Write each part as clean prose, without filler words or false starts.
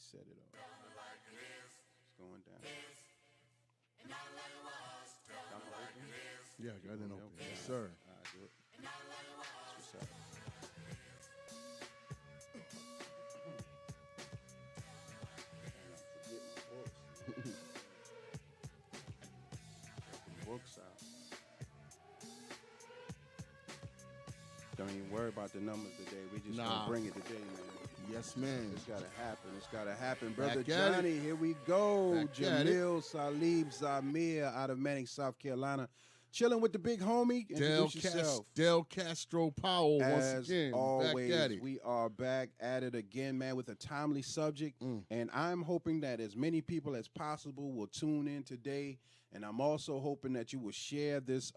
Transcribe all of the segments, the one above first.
set it up. It's going down. I'm open. Yeah, go ahead and open. Okay. Yes, sir. All right, do it. That's what's up. Books out. Don't even worry about the numbers today. We just gonna bring it today, man. Yes, man. It's gotta happen. It's gotta happen, brother Back at Johnny. Here we go. Back at Jameel Salib Zamir out of Manning, South Carolina, chilling with the big homie. Introduce yourself. Del Castro Powell As once again. always, back at it. we are back at it again, man, with a timely subject. And I'm hoping that as many people as possible will tune in today. And I'm also hoping that you will share this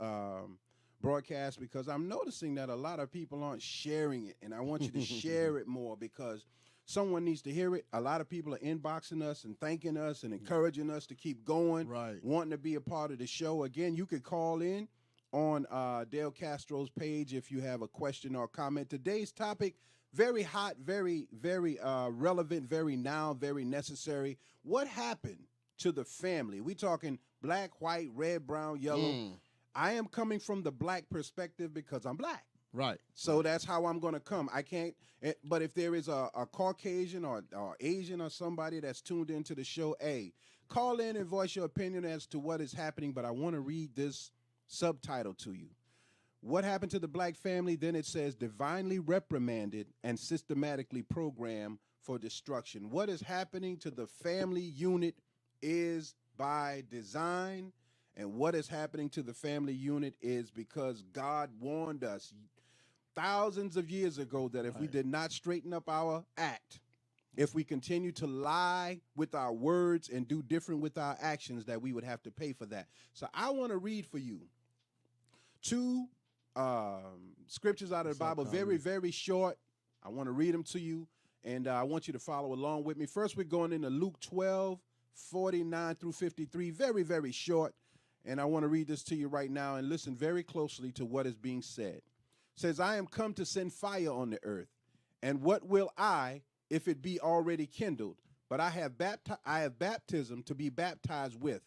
broadcast, because I'm noticing that a lot of people aren't sharing it. And I want you to share it more, because someone needs to hear it. A lot of people are inboxing us and thanking us and encouraging us to keep going, wanting to be a part of the show. Again, you could call in on Del Castro's page if you have a question or comment. Today's topic, very hot, very, very relevant, very now, very necessary. What happened to the family? We talking black, white, red, brown, yellow. I am coming from the black perspective because I'm black. Right. So that's how I'm going to come. I can't, but if there is a Caucasian or Asian or somebody that's tuned into the show, hey, call in and voice your opinion as to what is happening. But I want to read this subtitle to you. What happened to the black family? Then it says, divinely reprimanded and systematically programmed for destruction. What is happening to the family unit is by design. And what is happening to the family unit is because God warned us thousands of years ago that if we did not straighten up our act, if we continue to lie with our words and do different with our actions, that we would have to pay for that. So I want to read for you two scriptures out of the Bible, very, very short. I want to read them to you, and I want you to follow along with me. First, we're going into Luke 12:49 through 53, very, very short. And I want to read this to you right now, and listen very closely to what is being said. It says, I am come to send fire on the earth, and what will I, if it be already kindled? But I have baptism to be baptized with,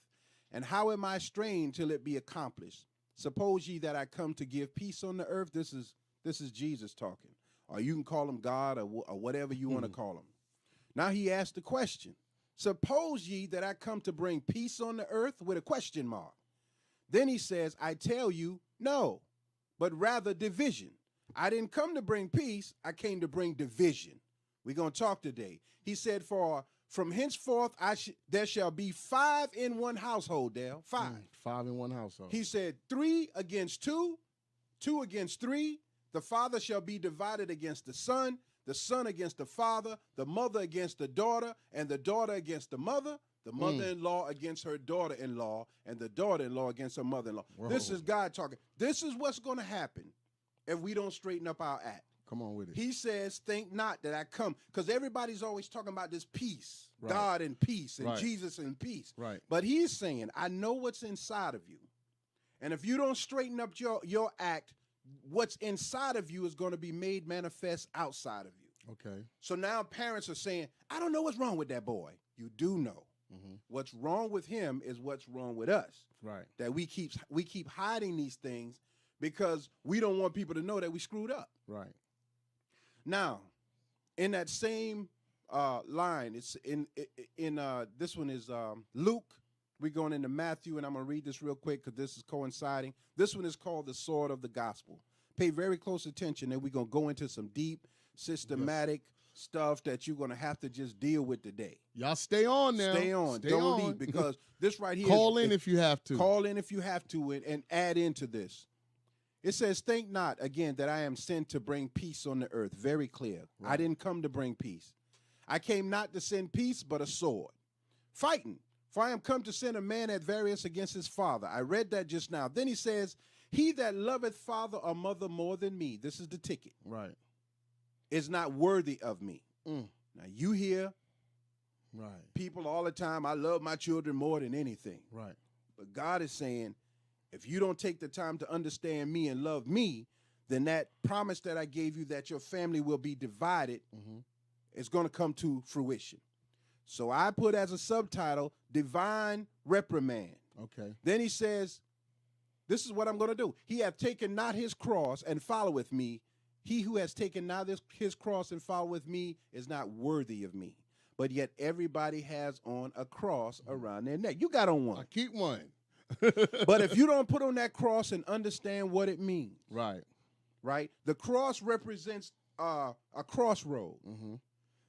and how am I strained till it be accomplished? Suppose ye that I come to give peace on the earth? This is Jesus talking, or you can call him God, or whatever you want to call him. Now he asked the question, suppose ye that I come to bring peace on the earth, with a question mark. Then he says, I tell you, no, but rather division. I didn't come to bring peace. I came to bring division. We're going to talk today. He said, for from henceforth, there shall be 5 in one household, Dale. 5. 5 in one household. He said 3 against 2, 2 against 3. The father shall be divided against the son against the father, the mother against the daughter, and the daughter against the mother-in-law against her daughter-in-law, and the daughter-in-law against her mother-in-law. This is God talking. This is what's going to happen if we don't straighten up our act. Come on with it. He says, think not that I come, because everybody's always talking about this peace, God and peace, and Jesus and peace. Right. But he's saying, I know what's inside of you. And if you don't straighten up your act, what's inside of you is going to be made manifest outside of you. Okay. So now parents are saying, I don't know what's wrong with that boy. You do know. What's wrong with him is what's wrong with us. Right. That we keep hiding these things because we don't want people to know that we screwed up. Right. Now, in that same line, it's in this one is Luke. We're going into Matthew, and I'm going to read this real quick because this is coinciding. This one is called the sword of the gospel. Pay very close attention, and we're going to go into some deep, systematic stuff that you're going to have to just deal with today. Y'all stay on now. Stay on. Don't leave, because this right here. Call in if you have to. Call in if you have to, and add into this. It says, think not, again, that I am sent to bring peace on the earth. Very clear. Right. I didn't come to bring peace. I came not to send peace, but a sword. Fighting. For I am come to send a man at variance against his father. I read that just now. Then he says, he that loveth father or mother more than me, this is the ticket. Right. Is not worthy of me. Now you hear people all the time, I love my children more than anything. Right. But God is saying, if you don't take the time to understand me and love me, then that promise that I gave you that your family will be divided is going to come to fruition. So I put as a subtitle, Divine Reprimand. Okay. Then he says, this is what I'm going to do. He hath taken not his cross and followeth me. He who has taken not his cross and followeth me is not worthy of me. But yet everybody has on a cross around their neck. You got on one. I keep one. But if you don't put on that cross and understand what it means. Right. Right? The cross represents a crossroad.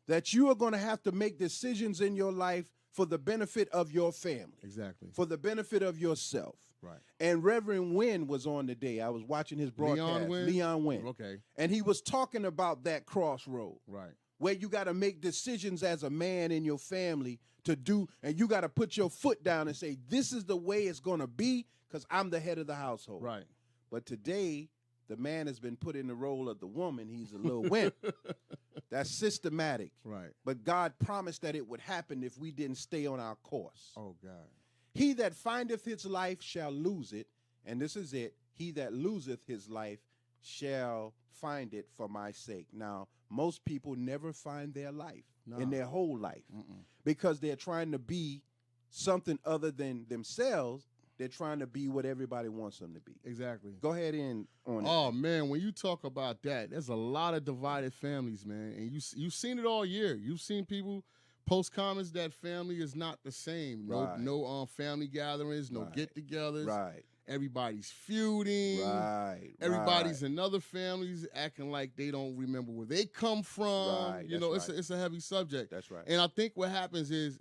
That you are going to have to make decisions in your life for the benefit of your family. Exactly. For the benefit of yourself. Right. And Reverend Wynn was on today. I was watching his broadcast. Leon Wynn. Okay. And he was talking about that crossroad. Right. Where you got to make decisions as a man in your family to do, and you got to put your foot down and say, this is the way it's going to be because I'm the head of the household. Right. But today, the man has been put in the role of the woman. He's a little wimp. That's systematic. Right. But God promised that it would happen if we didn't stay on our course. Oh, God. He that findeth his life shall lose it. And this is it. He that loseth his life shall find it for my sake. Now, most people never find their life in their whole life because they're trying to be something other than themselves. They're trying to be what everybody wants them to be. Exactly. Go ahead in on it. Oh, man, when you talk about that, there's a lot of divided families, man. And you've seen it all year. You've seen people post comments that family is not the same. No family gatherings, no get-togethers. Right. Everybody's feuding. Right. Everybody's in other families acting like they don't remember where they come from. Right. It's a heavy subject. That's right. And I think what happens is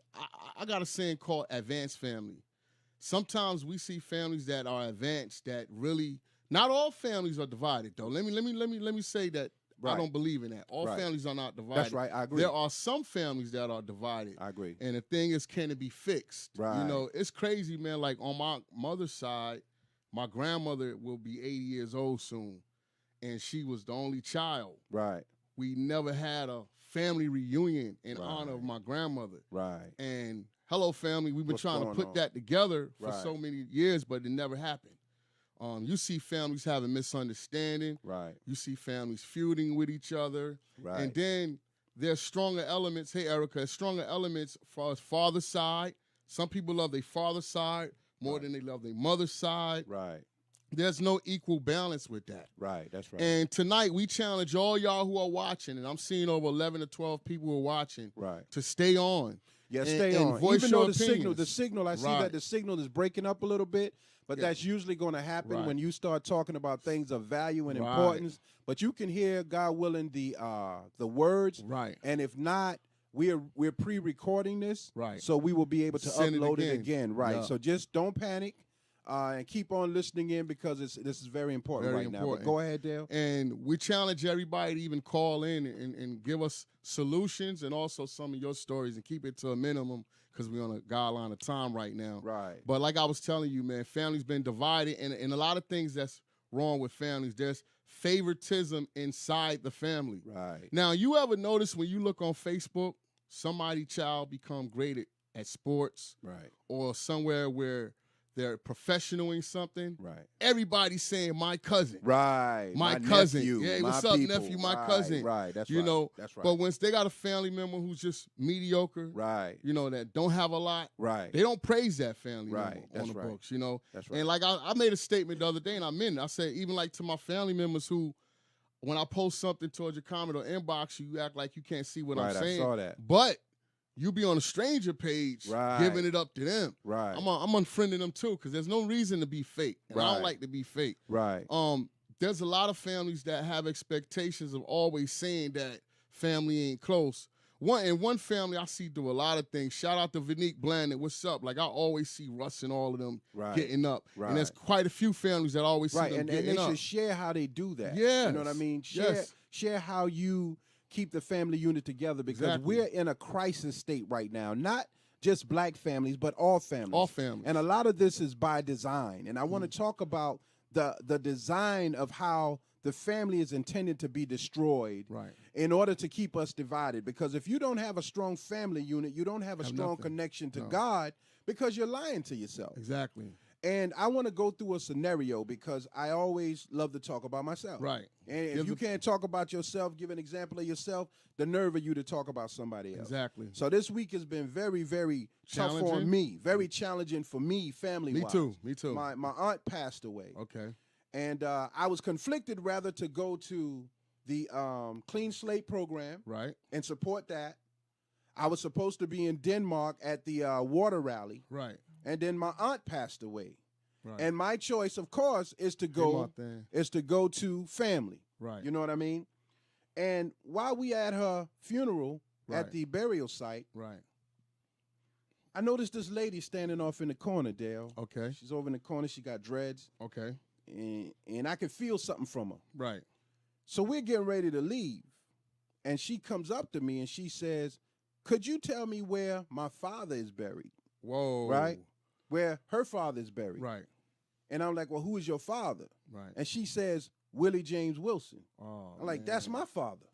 I got a saying called advanced family. Sometimes we see families that are advanced that really not all families are divided though. Let me say that I don't believe in that. All families are not divided. That's right. I agree. There are some families that are divided. I agree. And the thing is, can it be fixed? Right. It's crazy, man. Like on my mother's side, my grandmother will be 80 years old soon, and she was the only child. Right. We never had a family reunion in honor of my grandmother. Right. And hello, family. We've been trying to put that together for so many years, but it never happened. You see families having misunderstanding. Right. You see families feuding with each other. Right. And then there's stronger elements. Hey, Erica, there's stronger elements for us father's side. Some people love their father's side more than they love their mother's side. Right. There's no equal balance with that. Right, that's right. And tonight we challenge all y'all who are watching, and I'm seeing over 11 to 12 people who are watching, to stay on. Yeah, stay on. Even though the signal, I see Right. that the signal is breaking up a little bit, but that's usually going to happen when you start talking about things of value and importance. But you can hear, God willing, the words. Right. And if not, we're pre-recording this. Right. So we will be able to upload it again. Right. Yeah. So just don't panic. And keep on listening in because this is very important now. But go ahead, Dale. And we challenge everybody to even call in and give us solutions and also some of your stories and keep it to a minimum because we're on a guideline of time right now. Right. But like I was telling you, man, family's been divided. And a lot of things that's wrong with families, there's favoritism inside the family. Right. Now, you ever notice when you look on Facebook, somebody's child become great at sports. Right. Or somewhere where they're professional in something. Right. Everybody's saying my cousin. Right. My cousin. Nephew, yeah, what's up, people. nephew? My cousin. Right. That's you right. know, that's right. But once they got a family member who's just mediocre, right. You know, that don't have a lot, right. They don't praise that family right. member that's on the right. books, you know. That's right. And like I made a statement the other day, and I meant it. I said, even like to my family members who, when I post something towards your comment or inbox you act like you can't see what I'm saying. I saw that. But you be on a stranger page giving it up to them. Right. I'm unfriending them too because there's no reason to be fake. And I don't like to be fake. Right. There's a lot of families that have expectations of always saying that family ain't close. One family I see do a lot of things. Shout out to Vinique Blandon. What's up? Like I always see Russ and all of them getting up. Right. And there's quite a few families that always see them getting up. And they should share how they do that. Yeah. You know what I mean? Share how you keep the family unit together because we're in a crisis state right now. Not just black families, but all families. All families. And a lot of this is by design. And I want to talk about the design of how the family is intended to be destroyed in order to keep us divided. Because if you don't have a strong family unit, you don't have a strong connection to God because you're lying to yourself. Exactly. And I want to go through a scenario because I always love to talk about myself. Right. And if you can't talk about yourself, give an example of yourself, the nerve of you to talk about somebody else. Exactly. So this week has been very, very tough on me. Very challenging for me, family-wise. Me too. My aunt passed away. Okay. And I was conflicted rather to go to the Clean Slate program and support that. I was supposed to be in Denmark at the water rally. Right. And then my aunt passed away. Right. And my choice, of course, is to go to family. Right. You know what I mean? And while we at her funeral at the burial site, I noticed this lady standing off in the corner, Dale. Okay. She's over in the corner. She got dreads. Okay. And I could feel something from her. Right. So we're getting ready to leave. And she comes up to me and she says, "Could you tell me where my father is buried?" Whoa. Right? Where her father is buried. Right. And I'm like, "Well, who is your father?" Right. And she says, "Willie James Wilson." Oh, I'm like, "That's my father."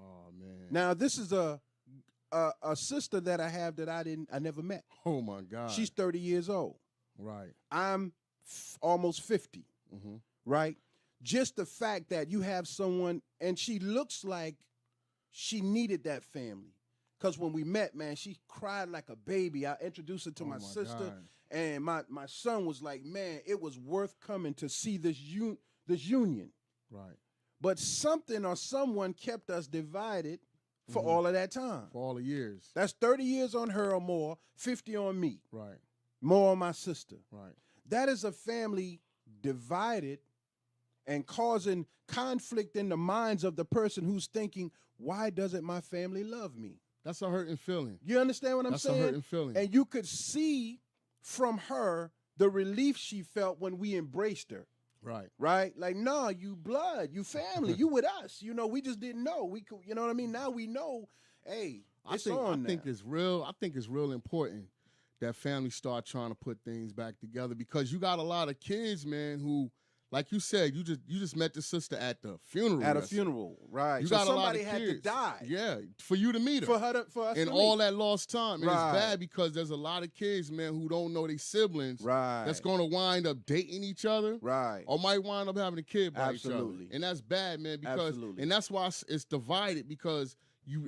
Oh, man. Now, this is a sister that I have that I never met. Oh, my God. She's 30 years old. Right. I'm almost 50. Mm-hmm. Right? Just the fact that you have someone, and she looks like she needed that family. Because when we met, man, she cried like a baby. I introduced her to my sister, God. and my son was like, "Man, it was worth coming to see this union." Right. But something or someone kept us divided for all of that time. For all the years. That's 30 years on her or more, 50 on me. Right. More on my sister. Right. That is a family divided and causing conflict in the minds of the person who's thinking, why doesn't my family love me? That's a hurting feeling. You understand what I'm saying? That's a hurting feeling. And you could see from her the relief she felt when we embraced her. Right. Right? Like, no, you blood, you family, you with us. You know, we just didn't know. We could, you know what I mean? Now we know, hey, I think it's real important that families start trying to put things back together, because you got a lot of kids, man, who, like you said, you just met the sister at the funeral. At a funeral, right. You so got somebody a lot of had kids. to die. Yeah, for you to meet her. For us and to all meet. that lost time. And it's bad because there's a lot of kids, man, who don't know their siblings. Right. That's going to wind up dating each other. Right. Or might wind up having a kid by each other. Absolutely. And that's bad, man, because Absolutely. and that's why it's divided, because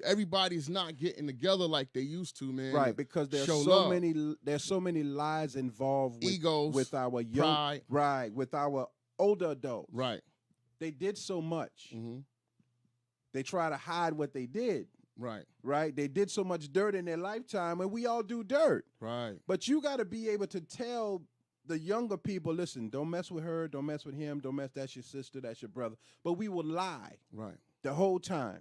everybody's not getting together like they used to, man. Right, because there's so many lies involved with egos, with our young pride. with our older adults. Right. They did so much. Mm-hmm. They try to hide what they did. Right. Right? They did so much dirt in their lifetime, and we all do dirt. Right. But you got to be able to tell the younger people, listen, don't mess with her, don't mess with him, that's your sister, that's your brother. But we will lie. Right. The whole time,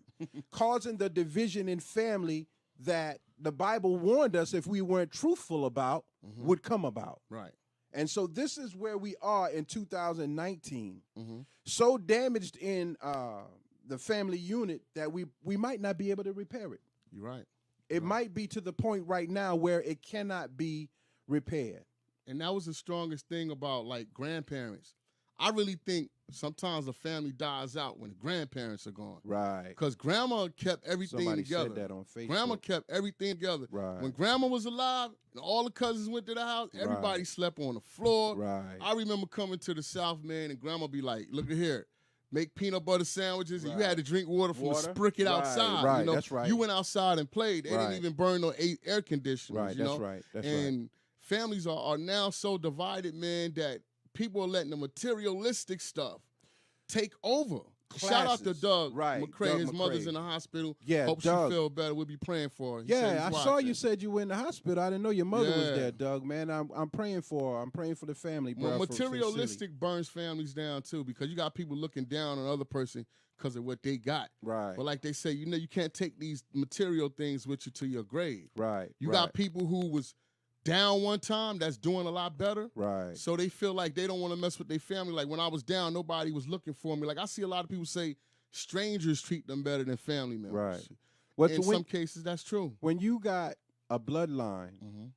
causing the division in family that the Bible warned us if we weren't truthful about would come about. Right. And so this is where we are in 2019, Mm-hmm. so damaged in the family unit that we might not be able to repair it. You're right. It might be to the point right now where it cannot be repaired. And that was the strongest thing about, like, grandparents. I really think sometimes a family dies out when the grandparents are gone. Right. Because grandma kept everything Somebody together. said that on Facebook. Grandma kept everything together. Right. When grandma was alive, and all the cousins went to the house, everybody slept on the floor. Right. I remember coming to the South, man, and grandma be like, look at here. Make peanut butter sandwiches, and you had to drink water from the spigot outside. Right, you know? that's right. You went outside and played. They didn't even burn no air conditioners. Right, you know? that's right. That's and families are now so divided, man, that people are letting the materialistic stuff take over. Classes. Shout out to Doug McCrae. Doug His McCrae. mother's in the hospital. Yeah, Hope Doug. she feel better. We'll be praying for her. I saw you said you were in the hospital. I didn't know your mother was there, Doug. Man, I'm praying for her. I'm praying for the family, bro. Well, materialistic burns families down too, because you got people looking down on the other person because of what they got. Right. But like they say, you know, you can't take these material things with you to your grave. Right. You got people who was down one time that's doing a lot better. Right. So they feel like they don't want to mess with their family. Like when I was down, nobody was looking for me. Like I see a lot of people say strangers treat them better than family members. Right. In some cases, that's true. When you got a bloodline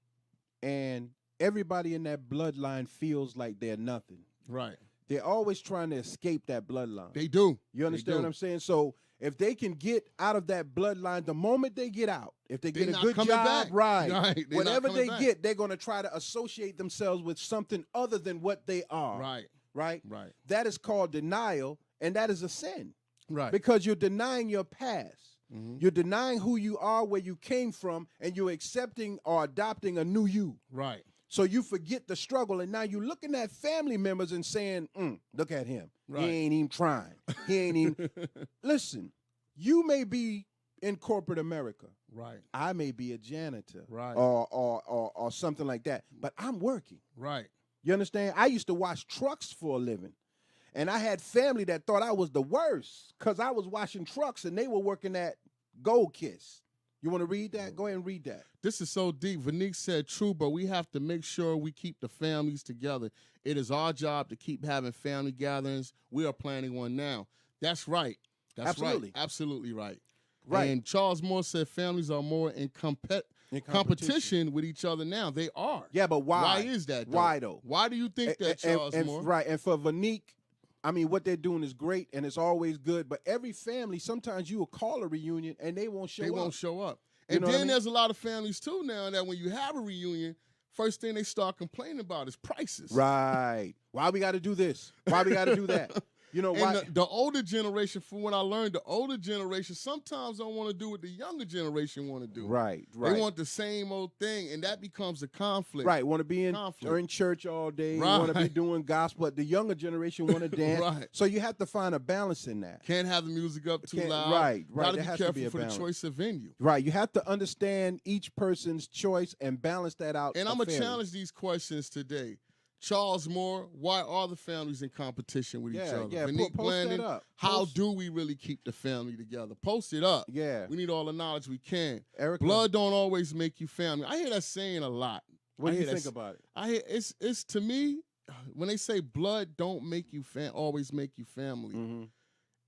and everybody in that bloodline feels like they're nothing. Right. They're always trying to escape that bloodline. They do. You understand what I'm saying? So if they can get out of that bloodline, the moment they get out, if they get a not good coming job, back. right, They're whatever not they coming back. get, they're going to try to associate themselves with something other than what they are. Right. That is called denial, and that is a sin. Right. Because you're denying your past. Mm-hmm. You're denying who you are, where you came from, and you're accepting or adopting a new you. Right. So you forget the struggle, and now you're looking at family members and saying, look at him. Right. He ain't even trying. He ain't even. Listen, you may be in corporate America. Right. I may be a janitor. Right. Or something like that. But I'm working. Right. You understand? I used to wash trucks for a living. And I had family that thought I was the worst because I was washing trucks and they were working at Gold Kiss. You want to read that? Go ahead and read that. This is so deep. Vanique said, true, but we have to make sure we keep the families together. It is our job to keep having family gatherings. We are planning one now. That's right. That's Absolutely. right. Absolutely right. Right. And Charles Moore said families are more in competition with each other now. They are. Yeah, but why? Why is that, though? Why, though? Why do you think that, Charles Moore? Right, and for Vanique, I mean, what they're doing is great, and it's always good. But every family, sometimes you will call a reunion, and they won't show up. They won't show up. You And know what I then mean? there's a lot of families, too, now that when you have a reunion, first thing they start complaining about is prices. Right. Why we got to do this? Why we got to do that? You know why? And the older generation, from what I learned, the older generation sometimes don't want to do what the younger generation want to do. Right. They want the same old thing, and that becomes a conflict. Right. Want to be in church all day. Right. Want to be doing gospel. But the younger generation want to dance. Right. So you have to find a balance in that. Can't have the music up too loud. Right. Got to There be has careful to be a for balance. the choice of venue. Right. You have to understand each person's choice and balance that out. And I'm going to challenge these questions today. Charles Moore, why are the families in competition with each other? Yeah, Vanique post Blandon, that up. how do we really keep the family together? Post it up. Yeah. We need all the knowledge we can. Erica, Blood don't always make you family. I hear that saying a lot. what do you think about it? I hear it's to me, when they say blood don't make you always make you family, Mm-hmm.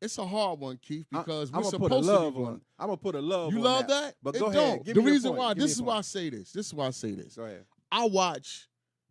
it's a hard one, Keith, because I'm we're gonna put a supposed love to be on. I'm gonna put a love. You on love that? But It go don't. ahead. Give The me your reason point. why, Give me this is your why I point. say this. This is why I say this. Go ahead. I watch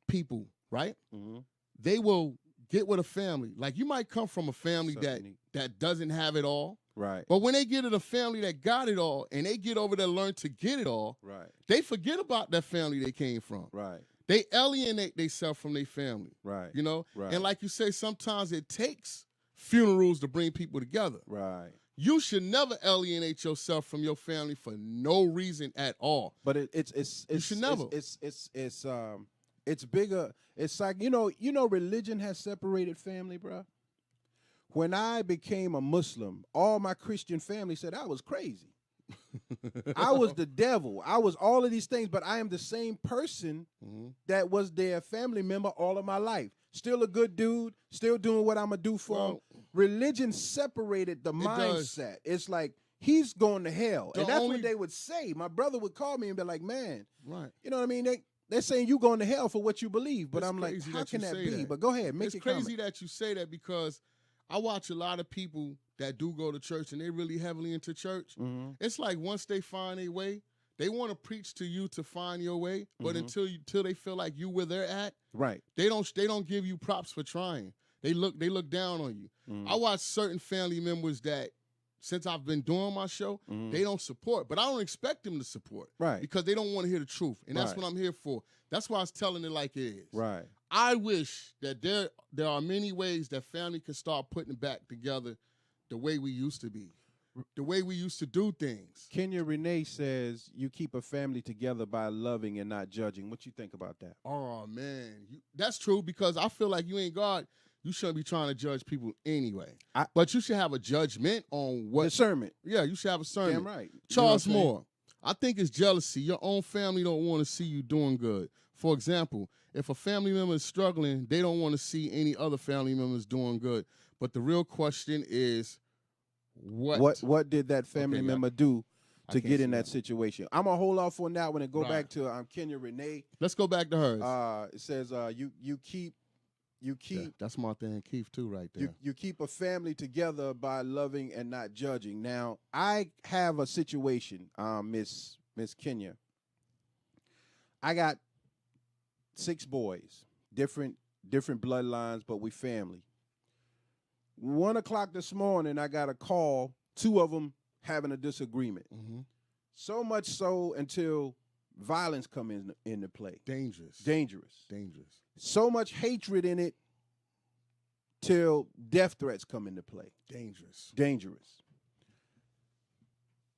people, right? Mm-hmm. They will get with a family. Like, you might come from a family Something that doesn't have it all. Right. But when they get in a family that got it all and they get over there and learn to get it all, Right. they forget about that family they came from. Right. They alienate themselves from their family. Right. You know? Right. And like you say, sometimes it takes funerals to bring people together. Right. You should never alienate yourself from your family for no reason at all. But it's You should never. It's bigger. It's like you know religion has separated family, bro. When I became a Muslim, all my Christian family said I was crazy. I was the devil. I was all of these things, but I am the same person that was their family member all of my life. Still a good dude, still doing what I'm going to do for him. Religion separated the mindset. It's like, he's going to hell. And that's what they would say. My brother would call me and be like, man, right. You know what I mean? They're saying you going to hell for what you believe. But It's I'm like, how can that be? that. But go ahead, make It's it crazy that you say that, because I watch a lot of people that do go to church and they really heavily into church. Mm-hmm. It's like once they find a way, they want to preach to you to find your way, but until they feel like you where they're at, right? They don't give you props for trying. They look down on you. Mm-hmm. I watch certain family members that, since I've been doing my show, they don't support, but I don't expect them to support, right? Because they don't want to hear the truth, and that's what I'm here for. That's why I was telling it like it is, right? I wish that there are many ways that family can start putting back together the way we used to be, the way we used to do things. Kenya Renee says you keep a family together by loving and not judging. What you think about that? Oh, man. That's true, because I feel like you ain't God. You shouldn't be trying to judge people anyway. But you should have a judgment on what... Discernment. Yeah, you should have a discernment. Damn right. Charles Moore, I think it's jealousy. Your own family don't want to see you doing good. For example, if a family member is struggling, they don't want to see any other family members doing good. But the real question is, what did that family member do to get in that situation? I'm gonna hold off on that one and go back to Kenya Renee. Let's go back to hers. It says you keep. Yeah, that's Martha and Keith too, right there. You keep a family together by loving and not judging. Now I have a situation, Miss Kenya. I got 6 boys, different bloodlines, but we family. 1 o'clock this morning, I got a call two of them having a disagreement. Mm-hmm. So much so until violence come into play. Dangerous. So much hatred in it till death threats come into play. Dangerous.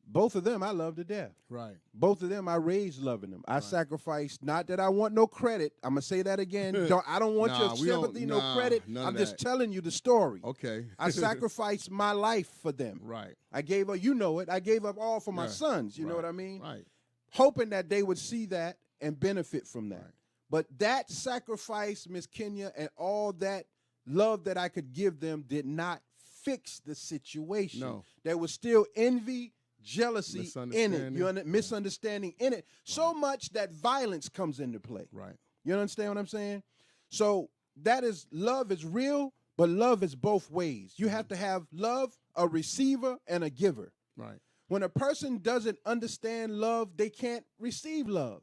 Both of them I love to death. Right. Both of them I raised loving them. I sacrificed, not that I want no credit. I'm going to say that again. I don't want your sympathy, no credit. I'm just telling you the story. Okay. I sacrificed my life for them. Right. I gave up, you know it, I gave up all for my sons. You know what I mean? Right. Hoping that they would see that and benefit from that. Right. But that sacrifice, Miss Kenya, and all that love that I could give them did not fix the situation. No. There was still envy, jealousy in it, misunderstanding in it, so much that violence comes into play. Right. You understand what I'm saying? So that is, love is real, but love is both ways. You have to have love, a receiver, and a giver. Right. When a person doesn't understand love, they can't receive love.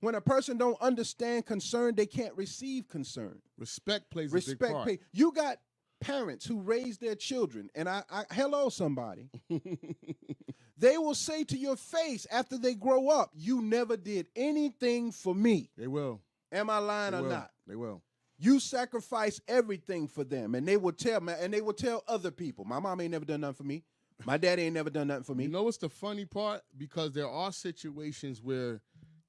When a person don't understand concern, they can't receive concern. Respect plays a big part. You got parents who raise their children, and I hello somebody. They will say to your face after they grow up, you never did anything for me. They will. Am I lying or not? They will. You sacrifice everything for them, and they will tell other people. My mom ain't never done nothing for me. My daddy ain't never done nothing for me. You know what's the funny part? Because there are situations where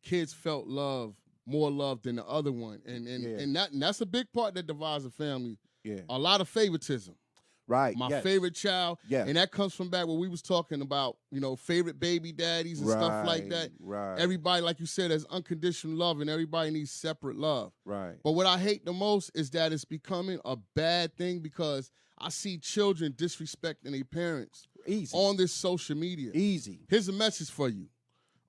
kids felt more love than the other one, and that's a big part that divides a family. Yeah, a lot of favoritism. Right. My favorite child. Yeah. And that comes from back when we was talking about, favorite baby daddies and stuff like that. Right. Everybody, like you said, has unconditional love, and everybody needs separate love. Right. But what I hate the most is that it's becoming a bad thing because I see children disrespecting their parents on this social media. Easy. Here's a message for you.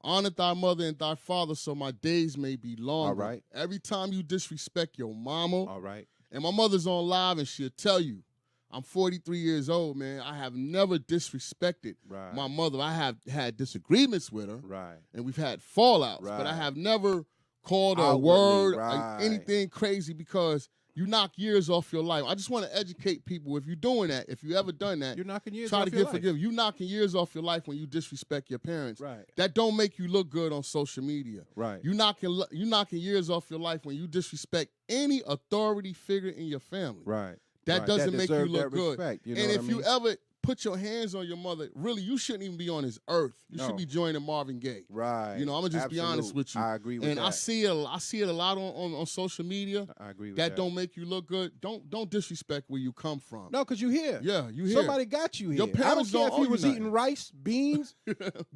Honor thy mother and thy father so my days may be longer. All right. Every time you disrespect your mama. All right. And my mother's on live and she'll tell you, I'm 43 years old, man. I have never disrespected my mother. I have had disagreements with her. Right. And we've had fallouts. But I have never called her a word or anything crazy because you knock years off your life. I just want to educate people. If you're doing that, if you ever done that, you're knocking years try off to your get life. forgiven. You knocking years off your life when you disrespect your parents. Right. That don't make you look good on social media. Right. You knocking years off your life when you disrespect any authority figure in your family. Right. That doesn't make you look good. Respect, you know and what if I mean? you ever put your hands on your mother, really, you shouldn't even be on this earth. You should be joining Marvin Gaye. Right. I'm gonna just be honest with you. I agree with that. And I see it a lot on social media. I agree with that. That don't make you look good. Don't disrespect where you come from. No, because you here. Yeah, you here. Somebody got you here. Your parents I don't care if he was nothing. eating rice, beans,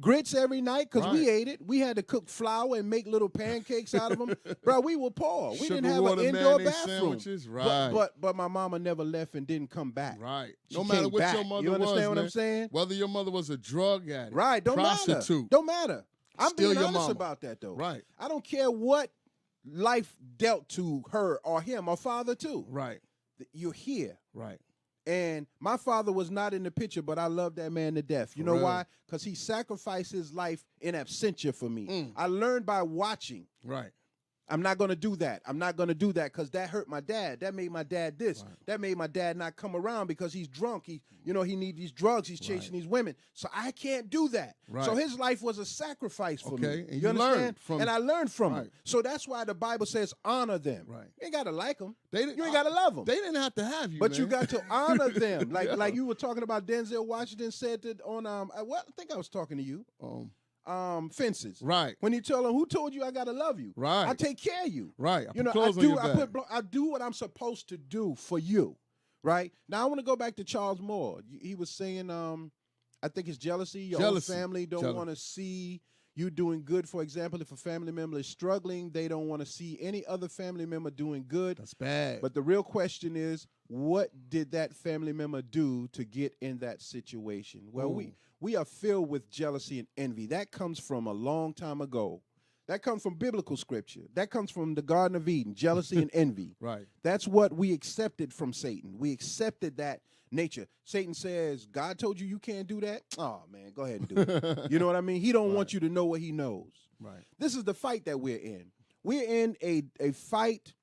grits every night because we ate it. We had to cook flour and make little pancakes out of them. Bro, we were poor. We didn't have an indoor bathroom. Right. But my mama never left and didn't come back. Right. She No matter came what back. your mother was, you understand what man, I'm saying? Whether your mother was a drug addict, right, don't prostitute, matter. Don't matter. I'm Still being your honest mama. about that, though. Right. I don't care what life dealt to her or him or father, too. Right. You're here. Right. And my father was not in the picture, but I love that man to death. You know real. why? Because he sacrificed his life in absentia for me. I learned by watching. Right. I'm not going to do that. I'm not going to do that because that hurt my dad. That made my dad this. Right. That made my dad not come around because he's drunk. He need these drugs. He's chasing these women. So I can't do that. Right. So his life was a sacrifice for me. And you understand? learned from and I learned from right. him. So that's why the Bible says honor them. Right. You ain't got to like them. You ain't got to love them. They didn't have to have you, But man. you got to honor them. Like you were talking about Denzel Washington said that on I think I was talking to you. Fences. Right. When you tell them, who told you I gotta love you? Right. I take care of you. Right. I do what I'm supposed to do for you. Right. Now I want to go back to Charles Moore. He was saying, I think it's jealousy. Your own family don't want to see you doing good. For example, if a family member is struggling, they don't want to see any other family member doing good. That's bad. But the real question is, what did that family member do to get in that situation? Well, we are filled with jealousy and envy. That comes from a long time ago. That comes from biblical scripture. That comes from the Garden of Eden, jealousy and envy. Right. That's what we accepted from Satan. We accepted that nature. Satan says, God told you can't do that? Oh, man, go ahead and do it. You know what I mean? He don't want you to know what he knows. Right. This is the fight that we're in. We're in a fight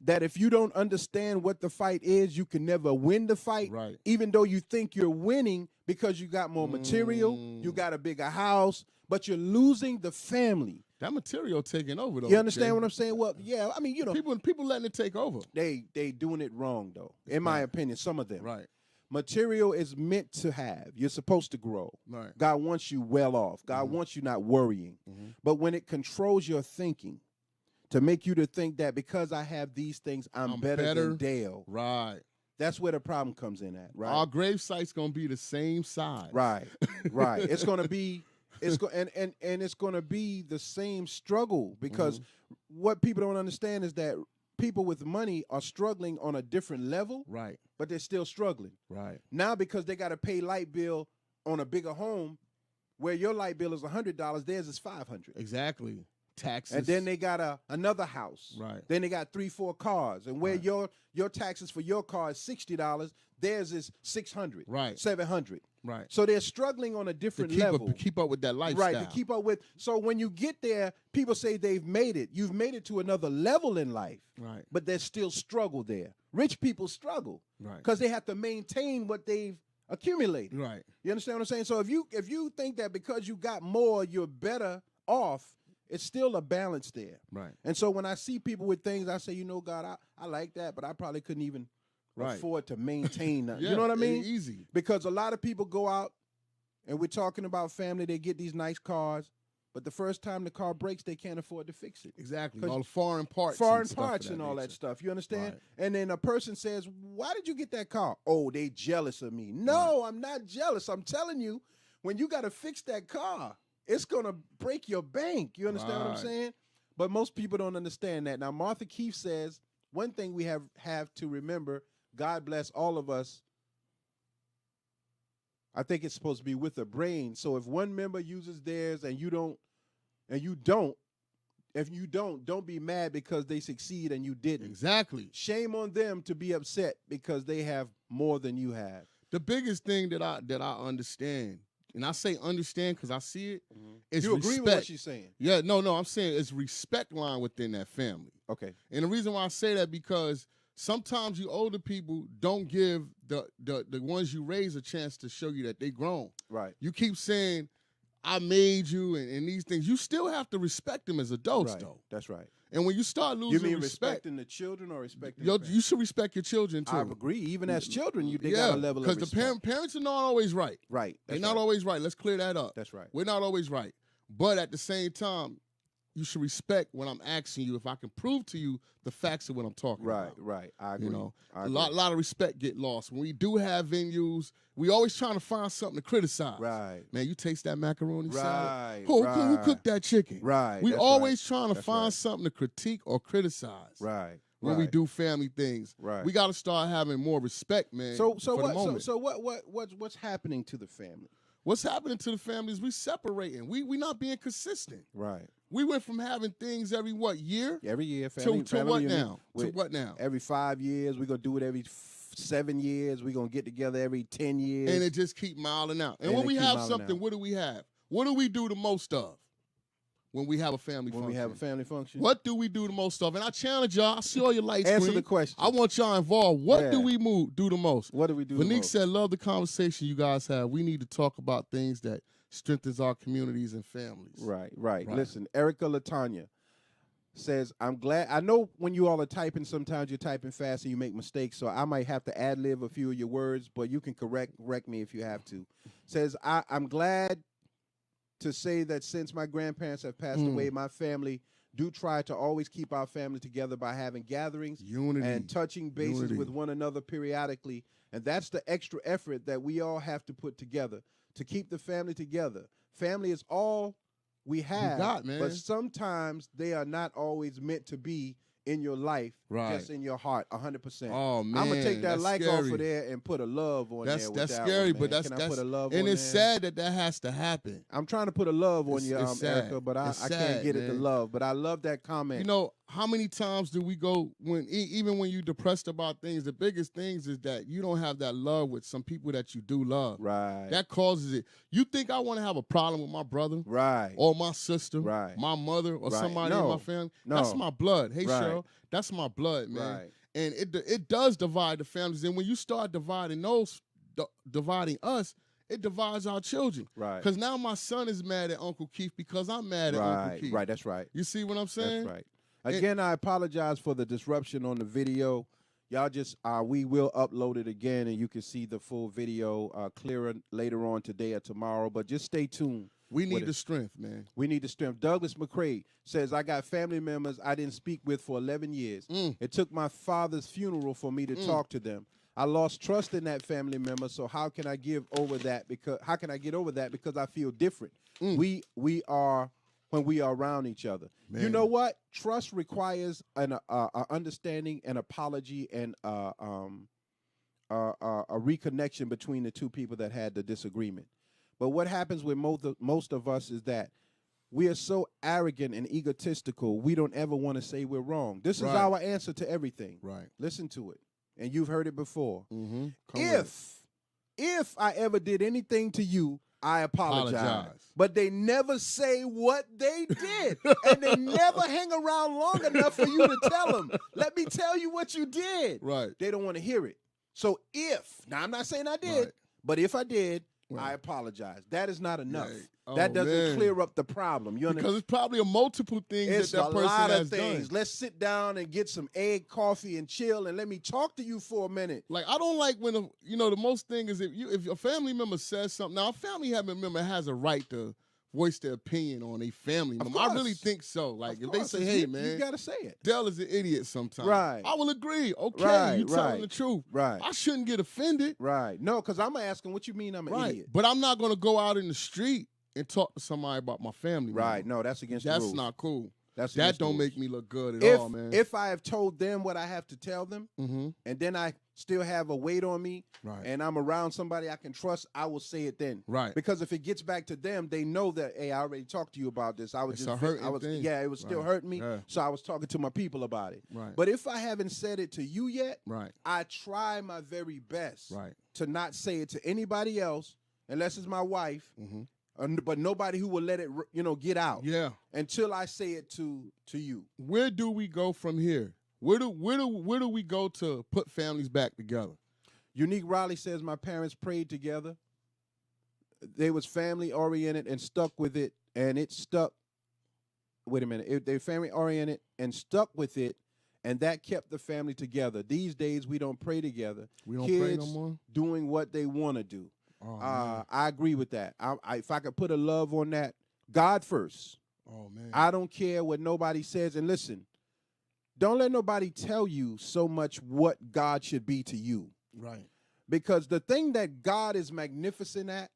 that if you don't understand what the fight is, you can never win the fight. Right. Even though you think you're winning because you got more material, you got a bigger house, but you're losing the family. That material taking over, though. You understand Jay. what I'm saying? Well, yeah, I mean, people letting it take over. They doing it wrong, though, in my opinion, some of them. Right. Material is meant to have. You're supposed to grow. Right. God wants you well off. God wants you not worrying. But when it controls your thinking, to make you to think that because I have these things, I'm better than Dale. Right. That's where the problem comes in at, right? Our gravesite's gonna be the same size. Right. Right. It's gonna be it's gonna be the same struggle because what people don't understand is that people with money are struggling on a different level. Right. But they're still struggling. Right. Now because they gotta pay light bill on a bigger home, where your light bill is $100, theirs is $500. Exactly. Taxes. And then they got another house. Right. Then they got 3-4 cars. And where your taxes for your car is $60, theirs is $600. Right. $700. Right. So they're struggling on a different level. To keep up with that lifestyle. Right, to keep up with. So when you get there, people say they've made it. You've made it to another level in life. Right. But there's still struggle there. Rich people struggle. Right. Because they have to maintain what they've accumulated. Right. You understand what I'm saying? So if you think that because you got more, you're better off, it's still a balance there. Right. And so when I see people with things, I say, God, I like that, but I probably couldn't even afford to maintain that. Yeah, you know what I mean? Easy. Because a lot of people go out, and we're talking about family, they get these nice cars, but the first time the car breaks, they can't afford to fix it. Exactly. All the foreign parts. And all that stuff. You understand? Right. And then a person says, why did you get that car? Oh, they jealous of me. No, I'm not jealous. I'm telling you, when you got to fix that car, it's going to break your bank. You understand what I'm saying? But most people don't understand that. Now, Martha Keefe says, one thing we have to remember, God bless all of us. I think it's supposed to be with a brain. So if one member uses theirs and you don't, don't be mad because they succeed and you didn't. Exactly. Shame on them to be upset because they have more than you have. The biggest thing that I understand, and I say understand because I see it, is you respect. Agree with what she's saying? Yeah, no, I'm saying it's respect line within that family. Okay. And the reason why I say that because sometimes you older people don't give the ones you raise a chance to show you that they grown. Right. You keep saying, I made you and these things. You still have to respect them as adults, though. That's right. And when you start losing respect, you mean respecting the children or respecting the you should respect your children, too. I agree. Even as children, they got a level of respect. Because the parents are not always right. Right. They're not always right. Let's clear that up. That's right. We're not always right. But at the same time, you should respect when I'm asking you if I can prove to you the facts of what I'm talking about. Right. I agree. A lot of respect get lost. When we do have venues, we always trying to find something to criticize. Right. Man, you taste that macaroni salad? Right. Who cooked that chicken? Right. We always trying to find something to critique or criticize. Right. When we do family things. Right. We got to start having more respect, man. What's happening to the family? What's happening to the family is we separating. We not being consistent. Right. We went from having things every year? Every year. Family, to what now? To what now? Every 5 years. We're going to do it every 7 years. We're going to get together every 10 years. And it just keep miling out. And when we have something, what do we have? What do we do the most of when we have a family function? When we have a family function? What do we do the most of? And I challenge y'all. I see all your lights. Answer the question. I want y'all involved. What do we do the most? What do we do the most? Vanique said, love the conversation you guys have. We need to talk about things that strengthens our communities and families. Right. Listen, Erica Latanya says, I'm glad. I know when you all are typing, sometimes you're typing fast and you make mistakes, so I might have to ad-lib a few of your words, but you can correct me if you have to. Says, I'm glad to say that since my grandparents have passed away, my family do try to always keep our family together by having gatherings and touching bases with one another periodically. And that's the extra effort that we all have to put together to keep the family together. Family is all we have, but sometimes they are not always meant to be in your life, just in your heart, 100%. Oh man, I'm gonna take that like off of there and put a love on there. That's scary, but that's put a love and on it's there? sad that has to happen. I'm trying to put a love on you, Erica, but I sad, can't get man. it to love. But I love that comment. You know how many times do we go when even when you're depressed about things, the biggest things is that you don't have that love with some people that you do love. Right. That causes it. You think I want to have a problem with my brother? Right. Or my sister? Right. My mother or Right. somebody in my family? No. That's my blood. Hey, Right. Cheryl, that's my blood, man. Right. And it does divide the families. And when you start dividing us, it divides our children. Right. Because now my son is mad at Uncle Keith because I'm mad at Uncle Keith. Right, that's right. You see what I'm saying? That's right. Again, I apologize for the disruption on the video. Y'all just, we will upload it again, and you can see the full video clearer later on today or tomorrow. But just stay tuned. We need the strength, man. We need the strength. Douglas McCrae says, I got family members I didn't speak with for 11 years. It took my father's funeral for me to talk to them. I lost trust in that family member, so how can I get over that? Because I feel different. We are when we are around each other. Man. You know what? Trust requires an understanding, an apology, and a reconnection between the two people that had the disagreement. But what happens with most of us is that we are so arrogant and egotistical, we don't ever want to say we're wrong. This is our answer to everything. Right. Listen to it. And you've heard it before. Mm-hmm. If I ever did anything to you, I apologize. But they never say what they did. And they never hang around long enough for you to tell them, let me tell you what you did. Right. They don't want to hear it. So now I'm not saying I did, but if I did, I apologize. That is not enough. Right. That doesn't clear up the problem. You because it's probably a multiple things that person has done. It's a lot of things. Let's sit down and get some egg coffee and chill and let me talk to you for a minute. Like, I don't like when, the most thing is if a family member says something. Now, a family member has a right to voice their opinion on a family member. I really think so. Like, if they say, hey, man. You got to say it. Dell is an idiot sometimes. Right. I will agree. Okay, you telling the truth. Right. I shouldn't get offended. Right. No, because I'm asking what you mean I'm an idiot. But I'm not going to go out in the street and talk to somebody about my family. Right. No, that's against the rules. That's not cool. That don't make me look good at all, man. If I have told them what I have to tell them, and then I still have a weight on me, and I'm around somebody I can trust, I will say it then. Right. Because if it gets back to them, they know that, hey, I already talked to you about this. It was still hurting me, so I was talking to my people about it. Right. But if I haven't said it to you yet, I try my very best to not say it to anybody else, unless it's my wife. But nobody who will let it, get out. Yeah. Until I say it to you. Where do we go from here? Where do we go to put families back together? Unique Riley says my parents prayed together. They was family oriented and stuck with it, and it stuck. Wait a minute. They family oriented and stuck with it, and that kept the family together. These days we don't pray together. We don't Kids pray no more. Doing what they want to do. Oh, I agree with that. If I could put a love on that, God first. Oh, man. I don't care what nobody says. And listen, don't let nobody tell you so much what God should be to you. Right. Because the thing that God is magnificent at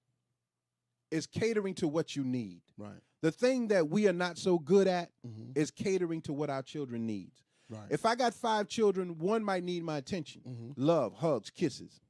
is catering to what you need. Right. The thing that we are not so good at is catering to what our children need. Right. If I got 5 children, one might need my attention. Love, hugs, kisses.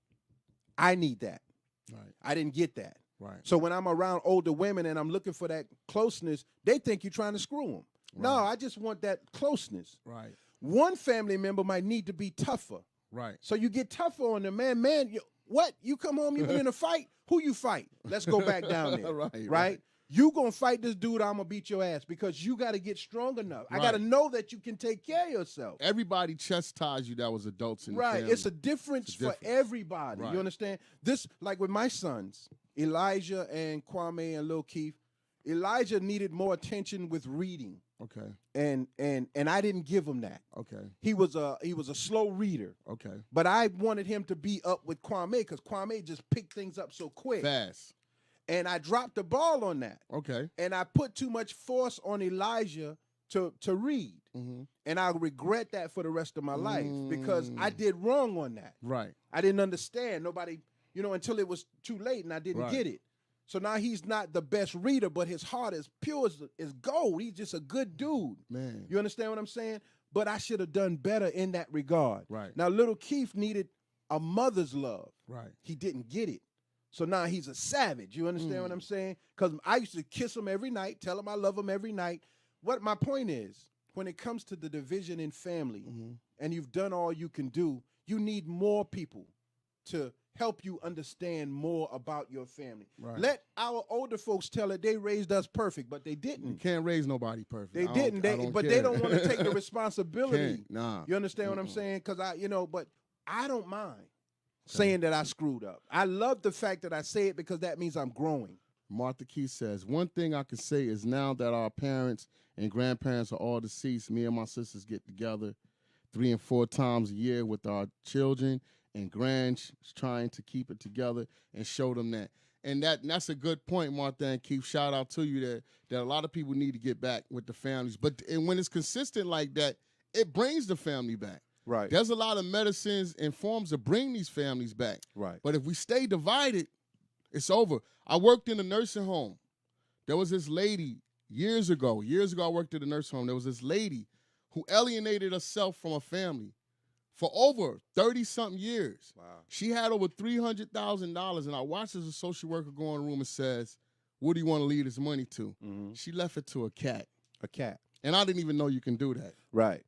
I need that. Right. I didn't get that. Right. So when I'm around older women and I'm looking for that closeness, they think you're trying to screw them. Right. No, I just want that closeness. Right. One family member might need to be tougher. Right. So you get tougher on them, man. What? You come home, you been in a fight? Who you fight? Let's go back down there. Right? You gonna fight this dude, I'm gonna beat your ass because you gotta get strong enough. I gotta know that you can take care of yourself. Everybody chastised you that was adults in the family. It's a difference for everybody. You understand? This, like with my sons, Elijah and Kwame and Lil Keith, Elijah needed more attention with reading. Okay. And I didn't give him that. Okay. He was a slow reader. Okay. But I wanted him to be up with Kwame because Kwame just picked things up so quick. Fast. And I dropped the ball on that. Okay. And I put too much force on Elijah to read. And I regret that for the rest of my life because I did wrong on that. Right. I didn't understand. Nobody, until it was too late and I didn't get it. So now he's not the best reader, but his heart is pure as gold. He's just a good dude. Man. You understand what I'm saying? But I should have done better in that regard. Right. Now, little Keith needed a mother's love. Right. He didn't get it. So now he's a savage. You understand what I'm saying? Because I used to kiss him every night, tell him I love him every night. What my point is, when it comes to the division in family, and you've done all you can do, you need more people to help you understand more about your family. Right. Let our older folks tell it they raised us perfect, but they didn't. You can't raise nobody perfect. They didn't. But care. they don't want to take the responsibility. Nah. You understand what I'm saying? Because but I don't mind saying that I screwed up. I love the fact that I say it because that means I'm growing. Martha Key says, one thing I can say is now that our parents and grandparents are all deceased, me and my sisters get together 3 and 4 times a year with our children and grands, trying to keep it together and show them that. And that's a good point, Martha and Keith. Shout out to you that a lot of people need to get back with the families. And when it's consistent like that, it brings the family back. Right. There's a lot of medicines and forms to bring these families back. Right. But if we stay divided, it's over. I worked in a nursing home. There was this lady years ago I worked at a nursing home. There was this lady who alienated herself from her family for over 30-something years. Wow. She had over $300,000, and I watched as a social worker go in the room and says, what do you want to leave this money to? Mm-hmm. She left it to a cat. A cat. And I didn't even know you can do that. Right.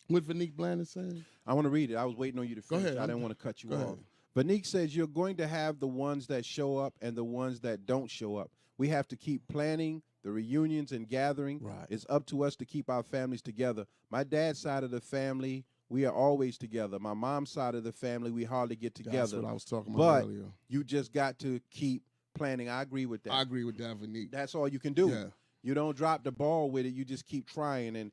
What Vanique Blandon saying? I want to read it. I was waiting on you to finish. Go ahead. I didn't want to cut you Go off. ahead. Vanique says you're going to have the ones that show up and the ones that don't show up. We have to keep planning the reunions and gathering. Right. It's up to us to keep our families together. My dad's side of the family, we are always together. My mom's side of the family, we hardly get together. That's what I was talking about earlier. You just got to keep planning. I agree with that. I agree with that, Vanique. That's all you can do. Yeah. You don't drop the ball with it. You just keep trying. And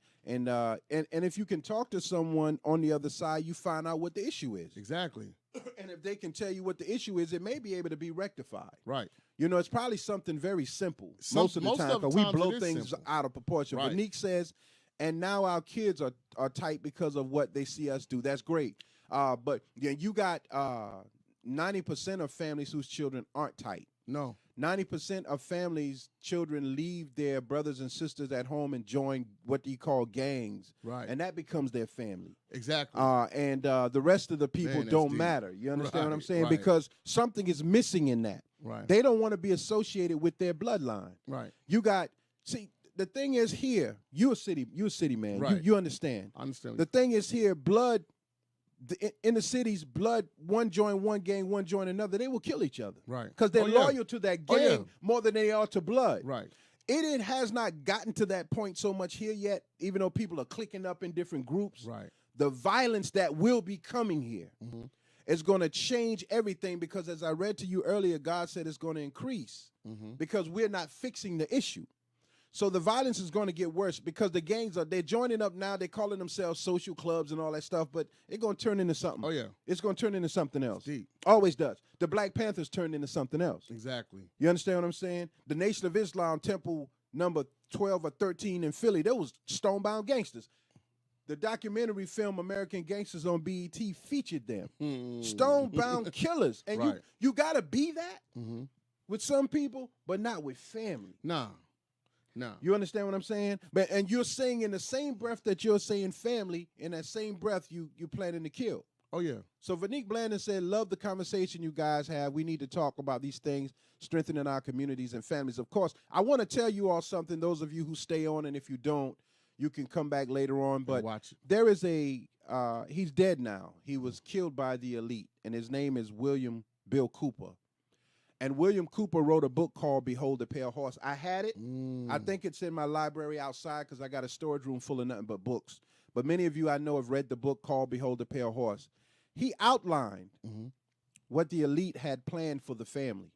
if you can talk to someone on the other side, you find out what the issue is. Exactly. And if they can tell you what the issue is, it may be able to be rectified. Right. It's probably something very simple most of the time, because we blow things out of proportion. Right. Vanique says, and now our kids are tight because of what they see us do. That's great. But you got 90% of families whose children aren't tight. No. 90% of families' children leave their brothers and sisters at home and join what you call gangs. Right. And that becomes their family. Exactly. And the rest of the people don't deep. matter. You understand what I'm Right, saying? right. Because something is missing in that. Right. They don't want to be associated with their bloodline. Right. The thing is here, you're a city man. Right. You understand. I understand. The thing is here, blood, in the cities, blood, one join one gang, one join another, they will kill each other. Right. Because they're loyal to that gang more than they are to blood. Right. It has not gotten to that point so much here yet, even though people are clicking up in different groups. Right. The violence that will be coming here is going to change everything, because as I read to you earlier, God said it's going to increase because we're not fixing the issue. So the violence is going to get worse because the gangs they're joining up now. They're calling themselves social clubs and all that stuff, but it's going to turn into something. Oh, yeah. It's going to turn into something else. It's deep. Always does. The Black Panthers turned into something else. Exactly. You understand what I'm saying? The Nation of Islam Temple number 12 or 13 in Philly, there was stonebound gangsters. The documentary film American Gangsters on BET featured them. Stonebound killers. And you got to be that with some people, but not with family. Nah. No. You understand what I'm saying? And you're saying in the same breath that you're saying family, in that same breath you planning to kill. Oh, yeah. So Vanique Blandon said, love the conversation you guys have. We need to talk about these things, strengthening our communities and families. Of course, I want to tell you all something, those of you who stay on, and if you don't, you can come back later on. But watch it. There is he's dead now. He was killed by the elite, and his name is William Bill Cooper. And William Cooper wrote a book called Behold the Pale Horse. I had it. I think it's in my library outside because I got a storage room full of nothing but books. But many of you I know have read the book called Behold the Pale Horse. He outlined what the elite had planned for the family,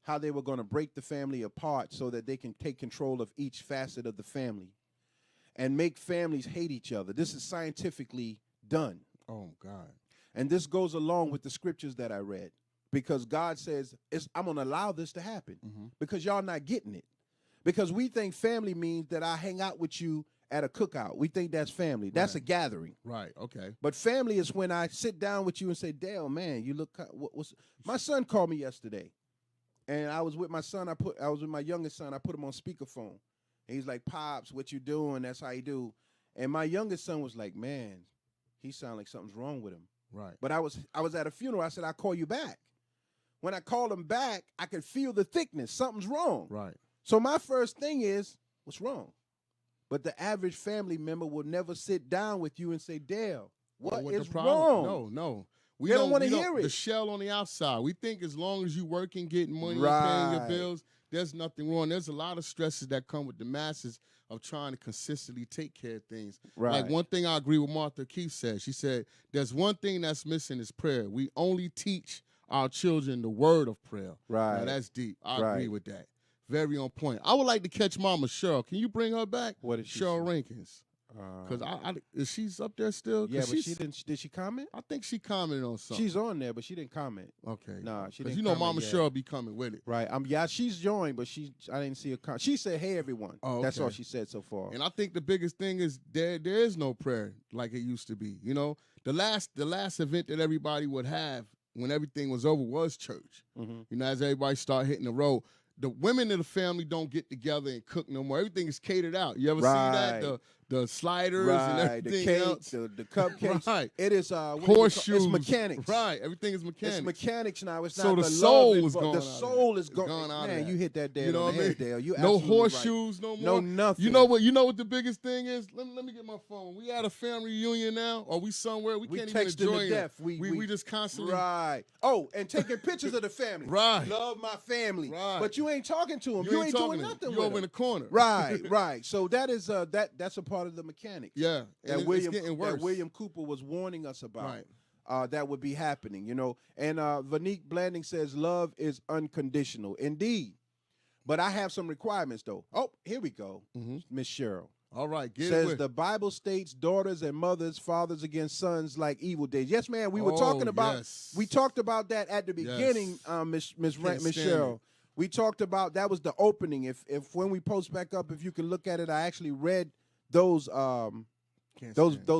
how they were going to break the family apart so that they can take control of each facet of the family and make families hate each other. This is scientifically done. Oh, God. And this goes along with the scriptures that I read. Because God says, I'm going to allow this to happen because y'all not getting it. Because we think family means that I hang out with you at a cookout. We think that's family. That's a gathering. Right, okay. But family is when I sit down with you and say, Dale, man, you look, my son called me yesterday. And I was with my son. I was with my youngest son. I put him on speakerphone. And he's like, Pops, what you doing? That's how you do. And my youngest son was like, man, he sounds like something's wrong with him. Right. But I was at a funeral. I said, I'll call you back. When I called him back, I could feel the thickness. Something's wrong. Right. So my first thing is, what's wrong? but the average family member will never sit down with you and say, Dale, what is the problem? wrong? No. They don't want to hear it. The shell on the outside. We think as long as you working, getting money, Right. and paying your bills, there's nothing wrong. There's a lot of stresses that come with the masses of trying to consistently take care of things. Right. Like one thing I agree with Martha Keith said. She said, there's one thing that's missing is prayer. We only teach our children the word of prayer. Right. Now, that's deep. I Right. agree with that. Very on point. I would like to catch Mama Cheryl. Can you bring her back? What is she? Cheryl Rankins. Because is she's up there still? Yeah, but she didn't. Did she comment? I think she commented on something. She's on there, but she didn't comment. Okay. Nah, she Because didn't. you know comment Mama yet. Cheryl be coming with it. Right. Yeah, she's joined, but I didn't see her. She said, "Hey, everyone." Oh, That's all okay. she said so far. And I think the biggest thing is there is no prayer like it used to be. You know, the last event that everybody would have when everything was over was church. Mm-hmm. You know, as everybody start hitting the road. The women in the family don't get together and cook no more. Everything is catered out. You ever see that? The sliders and Right, everything the cake, else. the cupcakes. Right. It is Horseshoes. It's mechanics. Right. Everything is mechanics. It's mechanics now. It's So not the the soul love is gone The out of soul that. is gone. Gone out of Man, that. you hit that Dale You know on what the I mean? head, Dale. You No absolutely horseshoes no more. No nothing. You know what the biggest thing is? Let me get my phone. We at a family reunion now, or we somewhere we can't even texting enjoy to it. death. We just constantly Right. Oh, and taking pictures of the family. Right. Love my family. Right. But you ain't talking to them. You ain't talking doing to nothing you with over in them. the corner. Right. So that is that's a part of the mechanics. Yeah. And it's getting worse. That William Cooper was warning us about. Right. That would be happening, you know. And Vanique Blanding says love is unconditional. Indeed. But I have some requirements, though. Oh, here we go. Miss Cheryl. All right. Says the Bible states daughters and mothers, fathers against sons like evil days. Yes, man. We were talking about we talked about that at the beginning, Miss Cheryl. We talked about that was the opening. If when we post back up, if you can look at it, I actually read those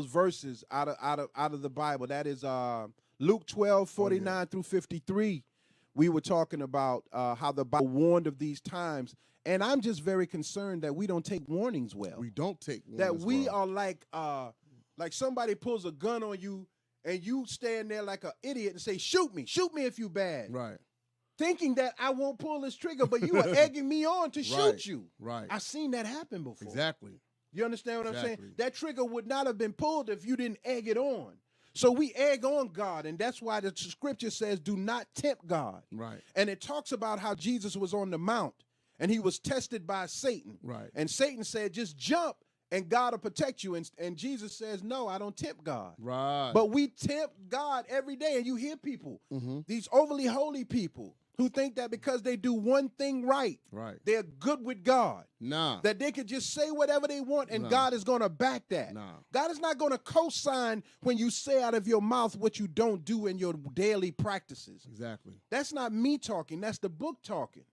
verses out of the Bible. That is Luke 12:49 through 53. We were talking about how the Bible warned of these times. And I'm just very concerned that we don't take warnings well. We don't take warnings that we well. are like somebody pulls a gun on you and you stand there like an idiot and say, shoot me if you bad. Right. Thinking that I won't pull this trigger, but you are egging me on to shoot you. Right. I've seen that happen before. Exactly. You understand what I'm saying? That trigger would not have been pulled if you didn't egg it on. So we egg on God, and that's why the scripture says, do not tempt God. Right. And it talks about how Jesus was on the mount, and he was tested by Satan. Right. And Satan said, just jump, and God will protect you. And Jesus says, no, I don't tempt God. Right. But we tempt God every day, and you hear people, these overly holy people, who think that because they do one thing right, they're good with God. Nah. That they could just say whatever they want and God is going to back that. Nah. God is not going to co-sign when you say out of your mouth what you don't do in your daily practices. Exactly. That's not me talking. That's the book talking,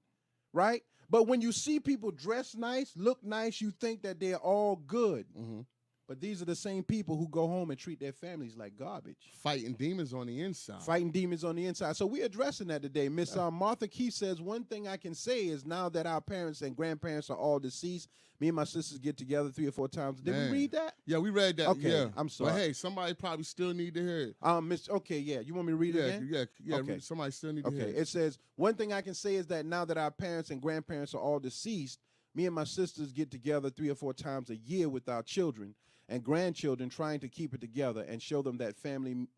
right? But when you see people dress nice, look nice, you think that they're all good. But these are the same people who go home and treat their families like garbage. Fighting demons on the inside. Fighting demons on the inside. So we're addressing that today. Miss Martha Keith says, one thing I can say is now that our parents and grandparents are all deceased, me and my sisters get together 3 or 4 times. Did we read that? Yeah, we read that. Okay, yeah. I'm sorry. But hey, somebody probably still need to hear it. Okay, yeah. You want me to read it again? Yeah. Okay. Somebody still need to hear it. Okay, it says, one thing I can say is that now that our parents and grandparents are all deceased, me and my sisters get together 3 or 4 times a year with our children and grandchildren, trying to keep it together and show them that family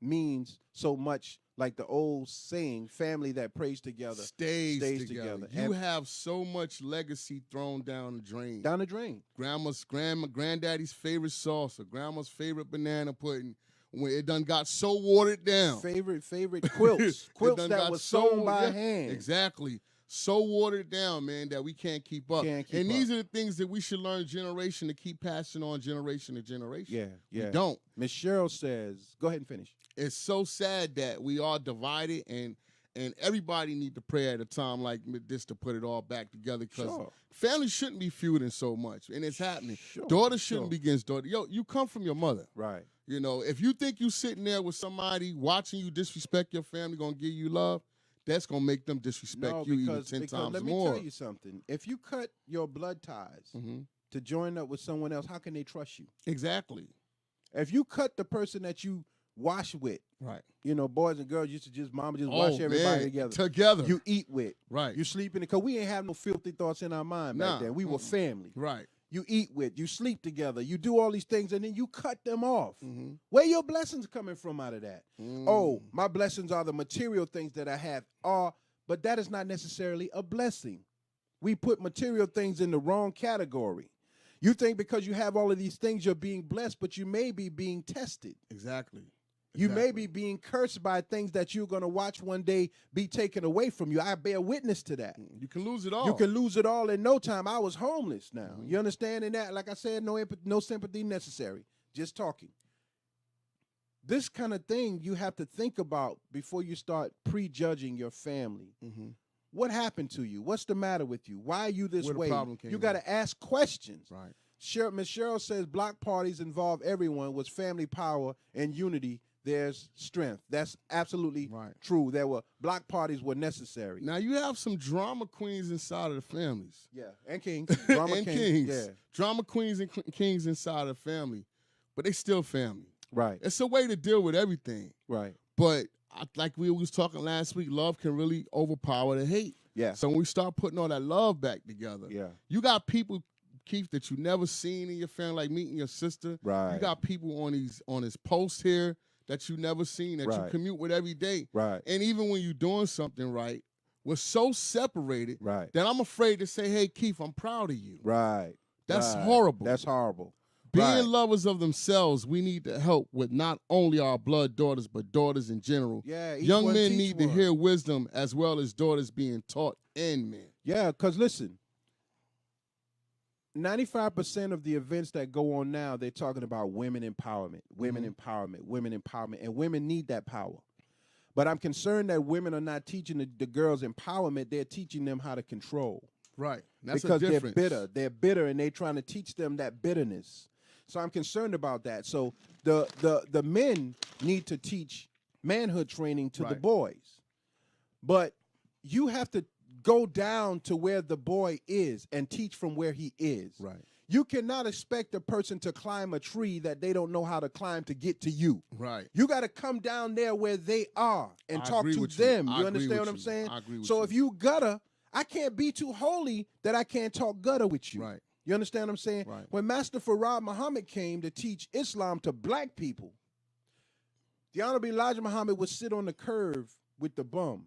means so much, like the old saying, family that prays together stays together. You have so much legacy thrown down the drain. Down the drain. Granddaddy's favorite sauce or grandma's favorite banana pudding, when it done got so watered down. Favorite quilts. Quilts that was sewn by hand. Exactly. So watered down, man, that we can't keep up. These are the things that we should learn generation to keep passing on generation to generation. Yeah. We don't. Miss Cheryl says, go ahead and finish. It's so sad that we are divided and everybody need to pray at a time like this to put it all back together, because families shouldn't be feuding so much, and it's happening. Daughters shouldn't be against daughters. Yo, you come from your mother. Right. You know, if you think you sitting there with somebody watching you disrespect your family, gonna give you love, that's going to make them disrespect you even 10 times more. Let me tell you something. If you cut your blood ties to join up with someone else, how can they trust you? Exactly. If you cut the person that you wash with, right? You know, boys and girls used to wash everybody together. You eat with. Right. You sleep in it. Because we ain't have no filthy thoughts in our mind back then. We were family. Right. you eat with, you sleep together, you do all these things, and then you cut them off. Mm-hmm. Where your blessings coming from out of that? Mm. Oh, my blessings are the material things that I have. But that is not necessarily a blessing. We put material things in the wrong category. You think because you have all of these things, you're being blessed, but you may be being tested. Exactly. You may be being cursed by things that you're going to watch one day be taken away from you. I bear witness to that. You can lose it all. You can lose it all in no time. I was homeless now. Mm-hmm. You understand? And that, like I said, no sympathy necessary. Just talking. This kind of thing you have to think about before you start prejudging your family. Mm-hmm. What happened to you? What's the matter with you? Why are you this way? You got to ask questions. Right. Miss Cheryl says block parties involve everyone. With family power and unity, there's strength. That's absolutely true. Block parties were necessary. Now you have some drama queens inside of the families. Yeah, and kings. Drama and kings. Yeah. Drama queens and kings inside of the family, but they still family. Right. It's a way to deal with everything. Right. But like we was talking last week, love can really overpower the hate. Yeah. So when we start putting all that love back together, you got people, Keith, that you never seen in your family, like meeting your sister. Right. You got people on his post here that you never seen, that you commute with every day. Right. And even when you're doing something right, we're so separated that I'm afraid to say, hey, Keith, I'm proud of you. Right. That's horrible. That's horrible. Being lovers of themselves, we need to help with not only our blood daughters, but daughters in general. Yeah, young men need to hear wisdom as well as daughters being taught and men. Yeah, because listen, 95% of the events that go on now, they're talking about women empowerment, women empowerment, and women need that power. But I'm concerned that women are not teaching the girls empowerment. They're teaching them how to control. Right. That's because a difference. they're bitter. They're bitter, and they're trying to teach them that bitterness. So I'm concerned about that. So the men need to teach manhood training to the boys. But you have to go down to where the boy is and teach from where he is. Right. You cannot expect a person to climb a tree that they don't know how to climb to get to you. Right. You got to come down there where they are and talk to them. You understand what I'm saying? I agree with so if you gutter, I can't be too holy that I can't talk gutter with you. Right. You understand what I'm saying? Right. When Master Farad Muhammad came to teach Islam to black people, the Honorable Elijah Muhammad would sit on the curve with the bum,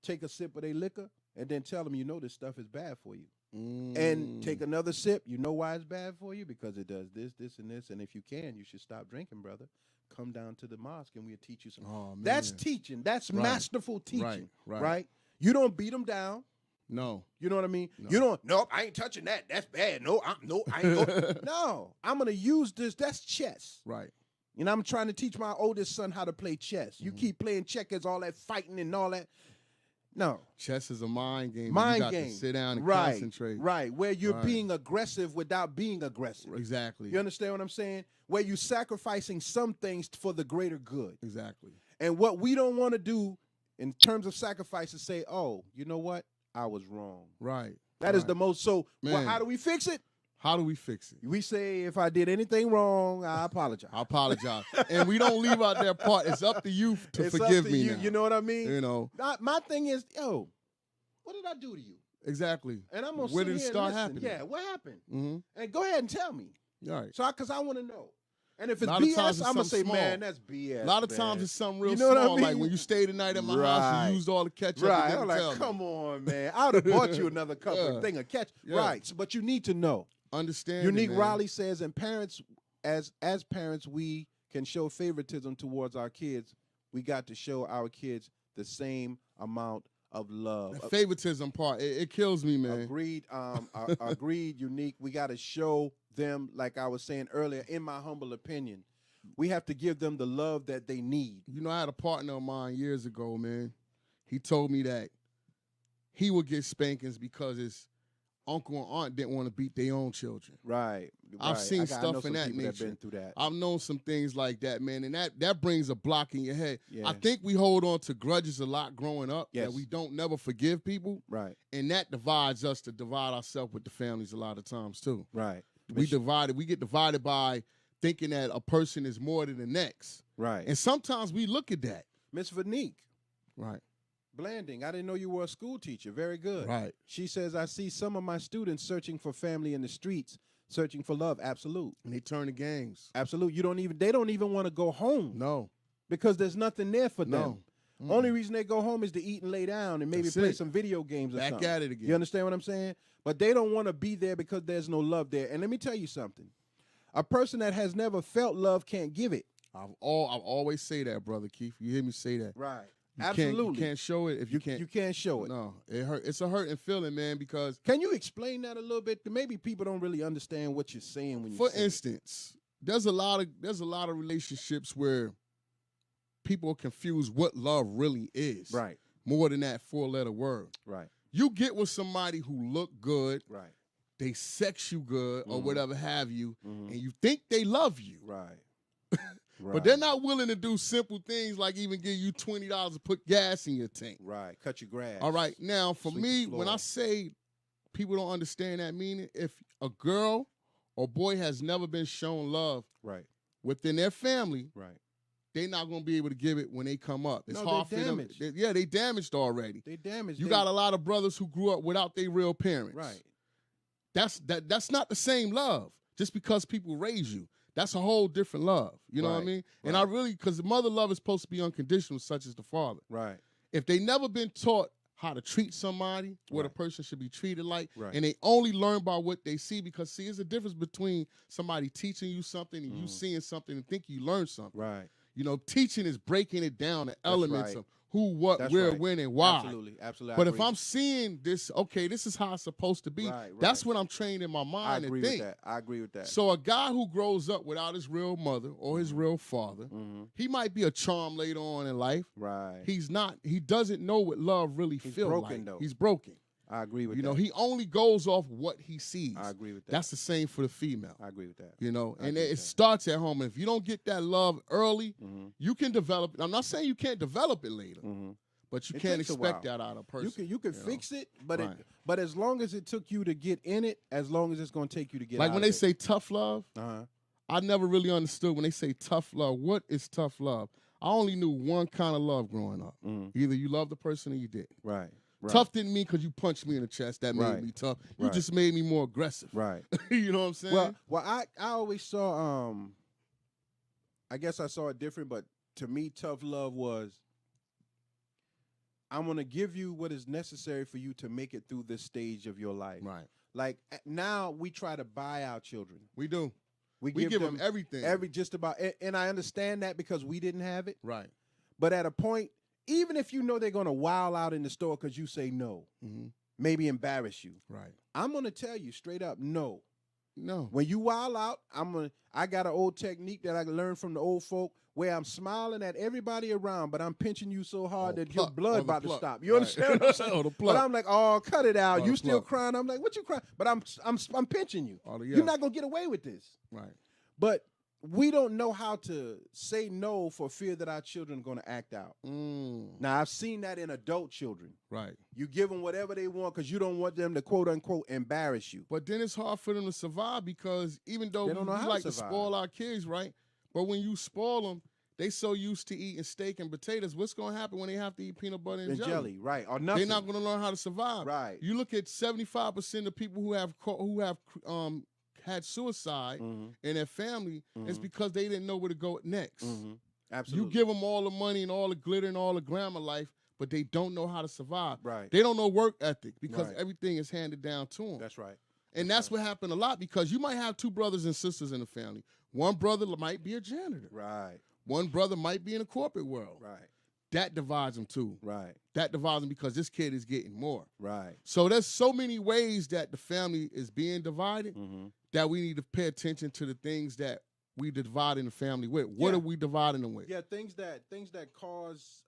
take a sip of their liquor, and then tell them, you know, this stuff is bad for you. And take another sip. You know why it's bad for you? Because it does this, this, and this. And if you can, you should stop drinking, brother. Come down to the mosque and we'll teach you some. Oh, that's teaching. That's masterful teaching. Right? You don't beat them down. No. You know what I mean? No. You don't, nope, I ain't touching that. That's bad. No, I ain't going. No, I'm going to use this. That's chess. Right. You know, I'm trying to teach my oldest son how to play chess. You keep playing checkers, all that fighting and all that. No. Chess is a mind game. Mind you got game. To sit down and concentrate. Right. Where you're being aggressive without being aggressive. Exactly. You understand what I'm saying? Where you're sacrificing some things for the greater good. Exactly. And what we don't want to do in terms of sacrifice is say, oh, you know what? I was wrong. Right. That is the most. So how do we fix it? How do we fix it? We say, if I did anything wrong, I apologize. I apologize. And we don't leave out that part. It's up to you to forgive me now. You know what I mean? You know. My thing is, yo, what did I do to you? Exactly. And I'm going to Where did it start happening? Yeah, what happened? And go ahead and tell me. All right. So, because I want to know. And if it's BS, I'm going to say, man, that's BS. A lot of times it's something real small. I mean? Like when you stayed the night at my house, you used all the ketchup. Right. I'm like, come on, man. I would have bought you another cup of thing of ketchup. Yeah. Right. But you need to know. Understand. Unique Raleigh says, and parents, as parents, we can show favoritism towards our kids. We got to show our kids the same amount of love. The favoritism part, it kills me, man. Agreed. Agreed, Unique. We got to show them, like I was saying earlier, in my humble opinion, we have to give them the love that they need. You know, I had a partner of mine years ago, man. He told me that he would get spankings because his uncle and aunt didn't want to beat their own children. Right. I've seen stuff in that nature. Been through that. I've known some things like that, man, and that brings a block in your head. Yeah. I think we hold on to grudges a lot growing up, that we don't never forgive people. Right. And that divides us to divide ourselves with the families a lot of times too. Right. We get divided by thinking that a person is more than the next. Right. And sometimes we look at that. Miss Vanique. Right. Blanding, I didn't know you were a school teacher. Very good. Right. She says, I see some of my students searching for family in the streets. Searching for love, absolute. And they turn to games. Absolute. They don't even want to go home. No. Because there's nothing there for them. No. Only reason they go home is to eat and lay down and maybe That's play it. some video games or Back something. at it again. You understand what I'm saying? But they don't want to be there because there's no love there. And let me tell you something. A person that has never felt love can't give it. I've always say that, brother Keith. You hear me say that. Right. You Absolutely. You can't show it if you can't. You can't show it. No, it hurt. It's a hurting feeling, man, because. Can you explain that a little bit? Maybe people don't really understand what you're saying when you say it. For instance, there's a lot of relationships where people confuse what love really is. Right. More than that 4-letter word. Right. You get with somebody who look good. Right. They sex you good or whatever have you, Mhm. and you think they love you. Right. But they're not willing to do simple things like even give you $20 to put gas in your tank. Right. Cut your grass. All right. Now, for Sweep me, the when floor. I say people don't understand that meaning, if a girl or boy has never been shown love Right. within their family, Right. they're not going to be able to give it when they come up. It's No, hard they for them. damaged. They damaged already. They damaged. You got a lot of brothers who grew up without their real parents. Right. That's not the same love. Just because people raise you, that's a whole different love. You know what I Right, mean? And I really, because the mother love is supposed to be unconditional, such as the father. Right. If they never been taught how to treat somebody, what a Right. person should be treated like, Right. and they only learn by what they see, because see, there's a difference between somebody teaching you something and you seeing something and think you learned something. Right. You know, teaching is breaking it down to elements right. of who, what, That's where, right. when, and why. Absolutely. Absolutely. But I if agree. I'm seeing this, okay, this is how it's supposed to be. Right, That's right. what I'm trained in my I mind agree to think. with that. I agree with that. So a guy who grows up without his real mother or his real father, he might be a charm later on in life. Right. He's not. He doesn't know what love really feels broken, like. though. He's broken. I agree with You that. know, he only goes off what he sees. I agree with that. That's the same for the female. I agree with that. You know, I and agree it with that. starts at home. And if you don't get that love early, Mhm. you can develop it. I'm not saying you can't develop it later, Mhm. but you It can't takes a expect while. that out of a person. You can know? fix it, but Right. but as long as it took you to get in it, as long as it's going to take you to get Like out when of they it. say tough love, Uh-huh. I never really understood when they say tough love. What is tough love? I only knew one kind of love growing up. Either you love the person or you didn't. Right. Right. Tough didn't mean because you punched me in the chest. That made Right. me tough. You Right. just made me more aggressive. Right. You know what I'm saying? Well, I always saw I guess I saw it different, but to me tough love was I'm going to give you what is necessary for you to make it through this stage of your life. Right. Like now we try to buy our children. We do. We give them everything. just about and I understand that because we didn't have it. Right. But at a point, even if you know they're going to wild out in the store because you say no, maybe embarrass you, Right. I'm going to tell you straight up, no. No. When you wild out, I got an old technique that I learned from the old folk where I'm smiling at everybody around, but I'm pinching you so hard that your blood about to stop. You understand what I'm saying? The But pluck. I'm like, oh, cut it out. Oh, You the still pluck. crying? I'm like, what you crying? But I'm pinching you. Oh, You're not gonna get away with this. Right. But we don't know how to say no for fear that our children are going to act out. Now, I've seen that in adult children. Right. You give them whatever they want because you don't want them to, quote, unquote, embarrass you. But then it's hard for them to survive because even though They don't know we how to like to survive. spoil our kids, right? But when you spoil them, they so used to eating steak and potatoes. What's going to happen when they have to eat peanut butter and And jelly? jelly, right, or nothing. They're not going to learn how to survive. Right. You look at 75% of people who have had suicide in their family, it's because they didn't know where to go next. Absolutely. You give them all the money and all the glitter and all the glamour life, but they don't know how to survive. Right. They don't know work ethic because Right. everything is handed down to them. That's right. And that's what happened a lot because you might have two brothers and sisters in the family. One brother might be a janitor. Right. One brother might be in the corporate world. Right. That divides them too. Right. That divides them because this kid is getting more. Right. So there's so many ways that the family is being divided that we need to pay attention to the things that we dividing the family with. What Yeah. are we dividing them with? Yeah, things that cause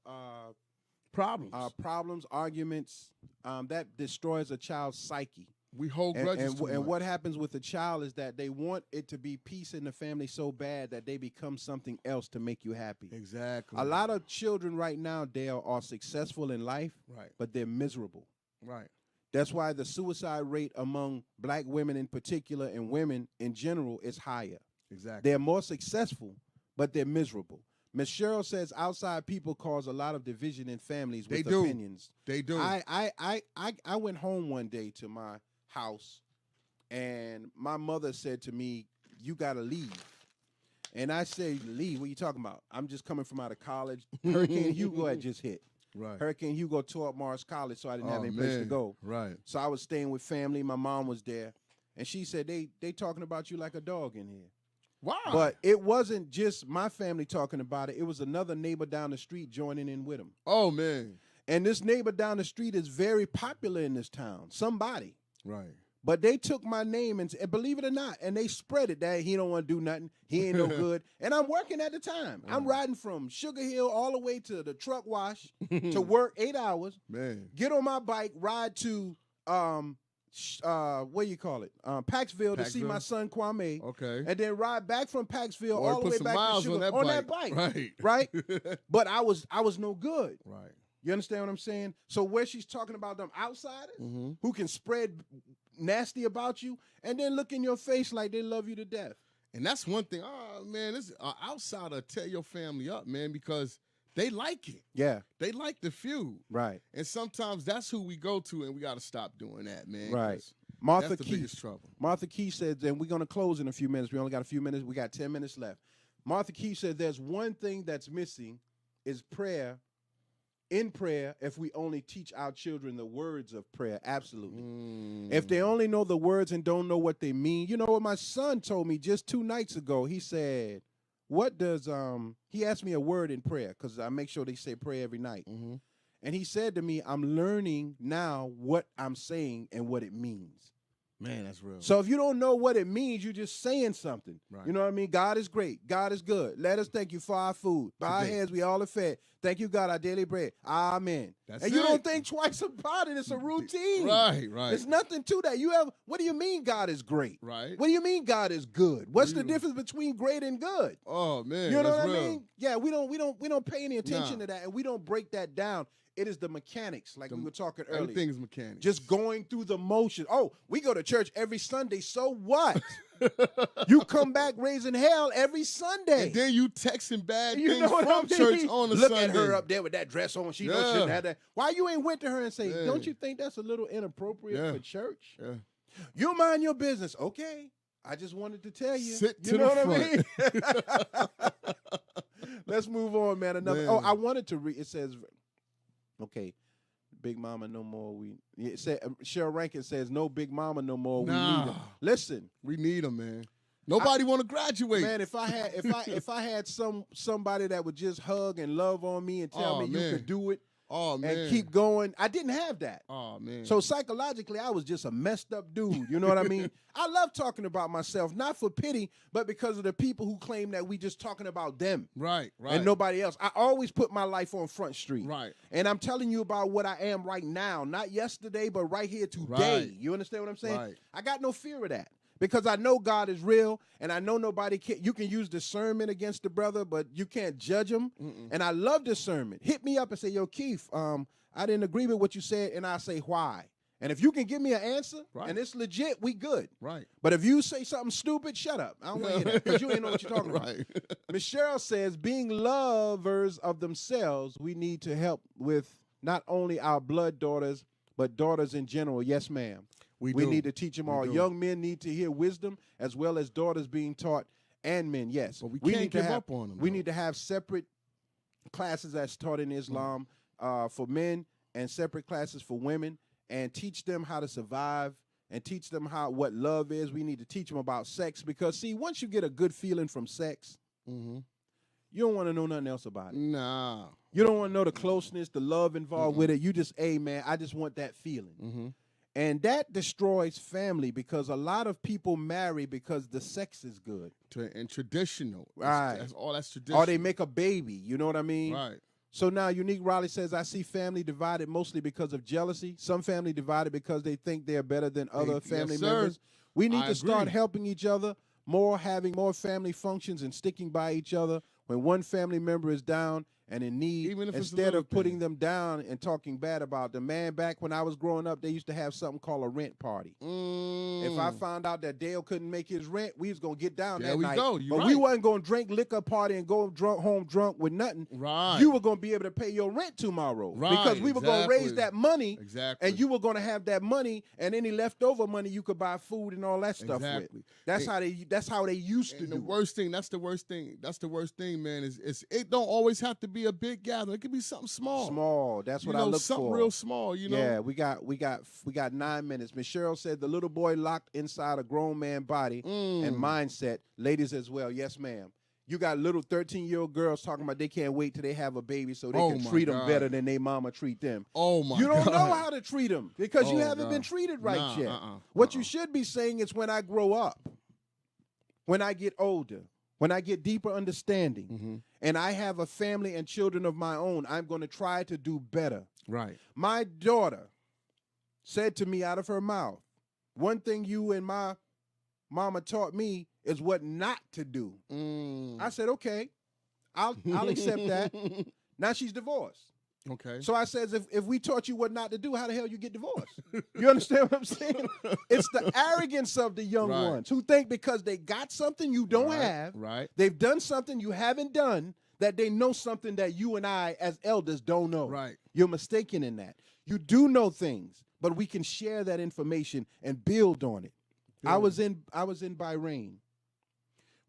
Problems. problems, arguments, that destroys a child's psyche. We hold grudges too And much. what happens with a child is that they want it to be peace in the family so bad that they become something else to make you happy. Exactly. A lot of children right now, Dale, are successful in life, Right. but they're miserable. Right. That's why the suicide rate among black women in particular and women in general is higher. Exactly. They're more successful, but they're miserable. Miss Cheryl says outside people cause a lot of division in families with They do. opinions. They do. I went home one day to my house, And my mother said to me, "You gotta leave." And I said, "Leave? What are you talking about? I'm just coming from out of college. Hurricane Hugo had just hit. Right. Hurricane Hugo tore up Morris College, so I didn't have any Oh, place to man. go. Right. So I was staying with family. My mom was there, and she said, they talking about you like a dog in here." Why? But it wasn't just my family talking about it. It was another neighbor down the street joining in with them. Oh, man. And this neighbor down the street is very popular in this town. Somebody. Right. But they took my name and believe it or not, and they spread it that he don't want to do nothing. He ain't no good. And I'm working at the time. I'm riding from Sugar Hill all the way to the truck wash to work 8 hours. Man. Get on my bike, ride to what do you call it? Paxville to see my son Kwame. Okay. And then ride back from Paxville Or all the way back to Sugar on that bike. Right. Right. But I was no good. Right. You understand what I'm saying? So where she's talking about them outsiders who can spread nasty about you and then look in your face like they love you to death. And that's one thing. Oh, man, this outsider tear your family up, man, because they like it. Yeah. They like the feud. Right. And sometimes that's who we go to, and we got to stop doing that, man. Right. Martha That's the Key. biggest trouble. Martha Key said, and we're going to close in a few minutes. We only got a few minutes. We got 10 minutes left. Martha Key said there's one thing that's missing is prayer. In prayer, if we only teach our children the words of prayer, absolutely. If they only know the words and don't know what they mean. You know what my son told me just 2 nights ago? He said, what does, he asked me a word in prayer because I make sure they say prayer every night. And he said to me, I'm learning now what I'm saying and what it means. Man, that's real. So if you don't know what it means, you're just saying something. Right. You know what I mean? God is great. God is good. Let us thank you for our food. By our hands, we all are fed. Thank you, God, our daily bread. Amen. That's and you don't think twice about it. It's a routine. Right, right. There's nothing to that. What do you mean God is great? Right. What do you mean God is good? What's the difference between great and good? Oh, man, you know that's what real. I mean? Yeah, we don't pay any attention to that, and we don't break that down. It is the mechanics, like we were talking earlier. Everything is mechanics. Just going through the motion. Oh, we go to church every Sunday. So what? You come back raising hell every Sunday. And then you texting bad You things know what from I mean? church on a Look Sunday. at her up there with that dress on. She knows she shouldn't have that. Why you ain't went to her and say, don't you think that's a little inappropriate for church? Yeah. You mind your business. Okay. I just wanted to tell you. Sit to you know the what I mean? Let's move on, man. Oh, I wanted to read. It says, okay. Big Mama no more. It said Cheryl Rankin says no Big Mama no more. We need them. Listen, we need them, man. Nobody want to graduate, man. If I had somebody that would just hug and love on me and tell me you could do it, and keep going, I didn't have that. Oh man. So psychologically, I was just a messed up dude. You know what I mean? I love talking about myself, not for pity, but because of the people who claim that we just talking about them. Right. And nobody else. I always put my life on Front Street. Right. And I'm telling you about what I am right now, not yesterday, but right here today. Right. You understand what I'm saying? Right. I got no fear of that because I know God is real, and I know nobody can. You can use discernment against the brother, but you can't judge him. And I love discernment. Hit me up and say, yo, Keith, I didn't agree with what you said, and I say why. And if you can give me an answer, and it's legit, we good. Right. But if you say something stupid, shut up. I don't want to hear that because you ain't know what you're talking about. Miss Cheryl says, being lovers of themselves, we need to help with not only our blood daughters, but daughters in general. Yes, ma'am. We need to teach them all. Young men need to hear wisdom as well as daughters being taught, and men, yes. But we can't give up on them. We need to have separate classes that's taught in Islam for men and separate classes for women, and teach them how to survive and teach them what love is. We need to teach them about sex because, see, once you get a good feeling from sex, you don't want to know nothing else about it. Nah. You don't want to know the closeness, the love involved with it. You just, hey, man, I just want that feeling. And that destroys family because a lot of people marry because the sex is good. And traditional. Right. That's traditional. Or they make a baby. You know what I mean? Right. So now Unique Raleigh says, I see family divided mostly because of jealousy. Some family divided because they think they're better than other family members. We need to start helping each other more, having more family functions and sticking by each other. When one family member is down, and in need, Even if it's a instead little of putting thing. them down and talking bad about them. Man, back when I was growing up, they used to have something called a rent party. If I found out that Dale couldn't make his rent, we was gonna get down There that we night. go. You But we wasn't gonna drink liquor party and go home drunk with nothing. Right. You were gonna be able to pay your rent tomorrow. Right, Because we were gonna raise exactly. that money. Exactly. And you were gonna have that money and any leftover money you could buy food and all that stuff Exactly. with. That's how they used to And do the worst thing, that's the worst thing. That's the worst thing, man, is it don't always have to be a big gathering. It could be something small. Small. That's what I look something for. real small, you know. Yeah, we got 9 minutes. Miss Cheryl said the little boy locked inside a grown man body and mindset. Ladies as well. Yes, ma'am. You got little 13-year-old girls talking about they can't wait till they have a baby so they can treat them better than their mama treat them. Oh, my God. You don't know how to treat them because you haven't been treated right yet. What you should be saying is when I grow up, when I get older, when I get deeper understanding, and I have a family and children of my own, I'm going to try to do better. Right. My daughter said to me out of her mouth, one thing you and my mama taught me is what not to do. I said, okay, I'll accept that. Now she's divorced. Okay. So I says, if we taught you what not to do, how the hell you get divorced? You understand what I'm saying? It's the arrogance of the young ones who think because they got something you don't have, they've done something you haven't done, that they know something that you and I as elders don't know. Right. You're mistaken in that. You do know things, but we can share that information and build on it. I was in Bahrain.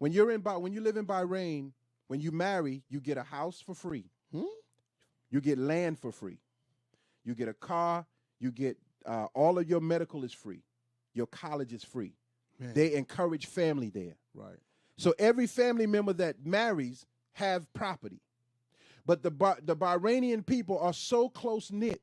When you live in Bahrain, when you marry, you get a house for free. You get land for free. You get a car. You get all of your medical is free. Your college is free. Man. They encourage family there. Right. So every family member that marries have property. But the Bahrainian people are so close-knit,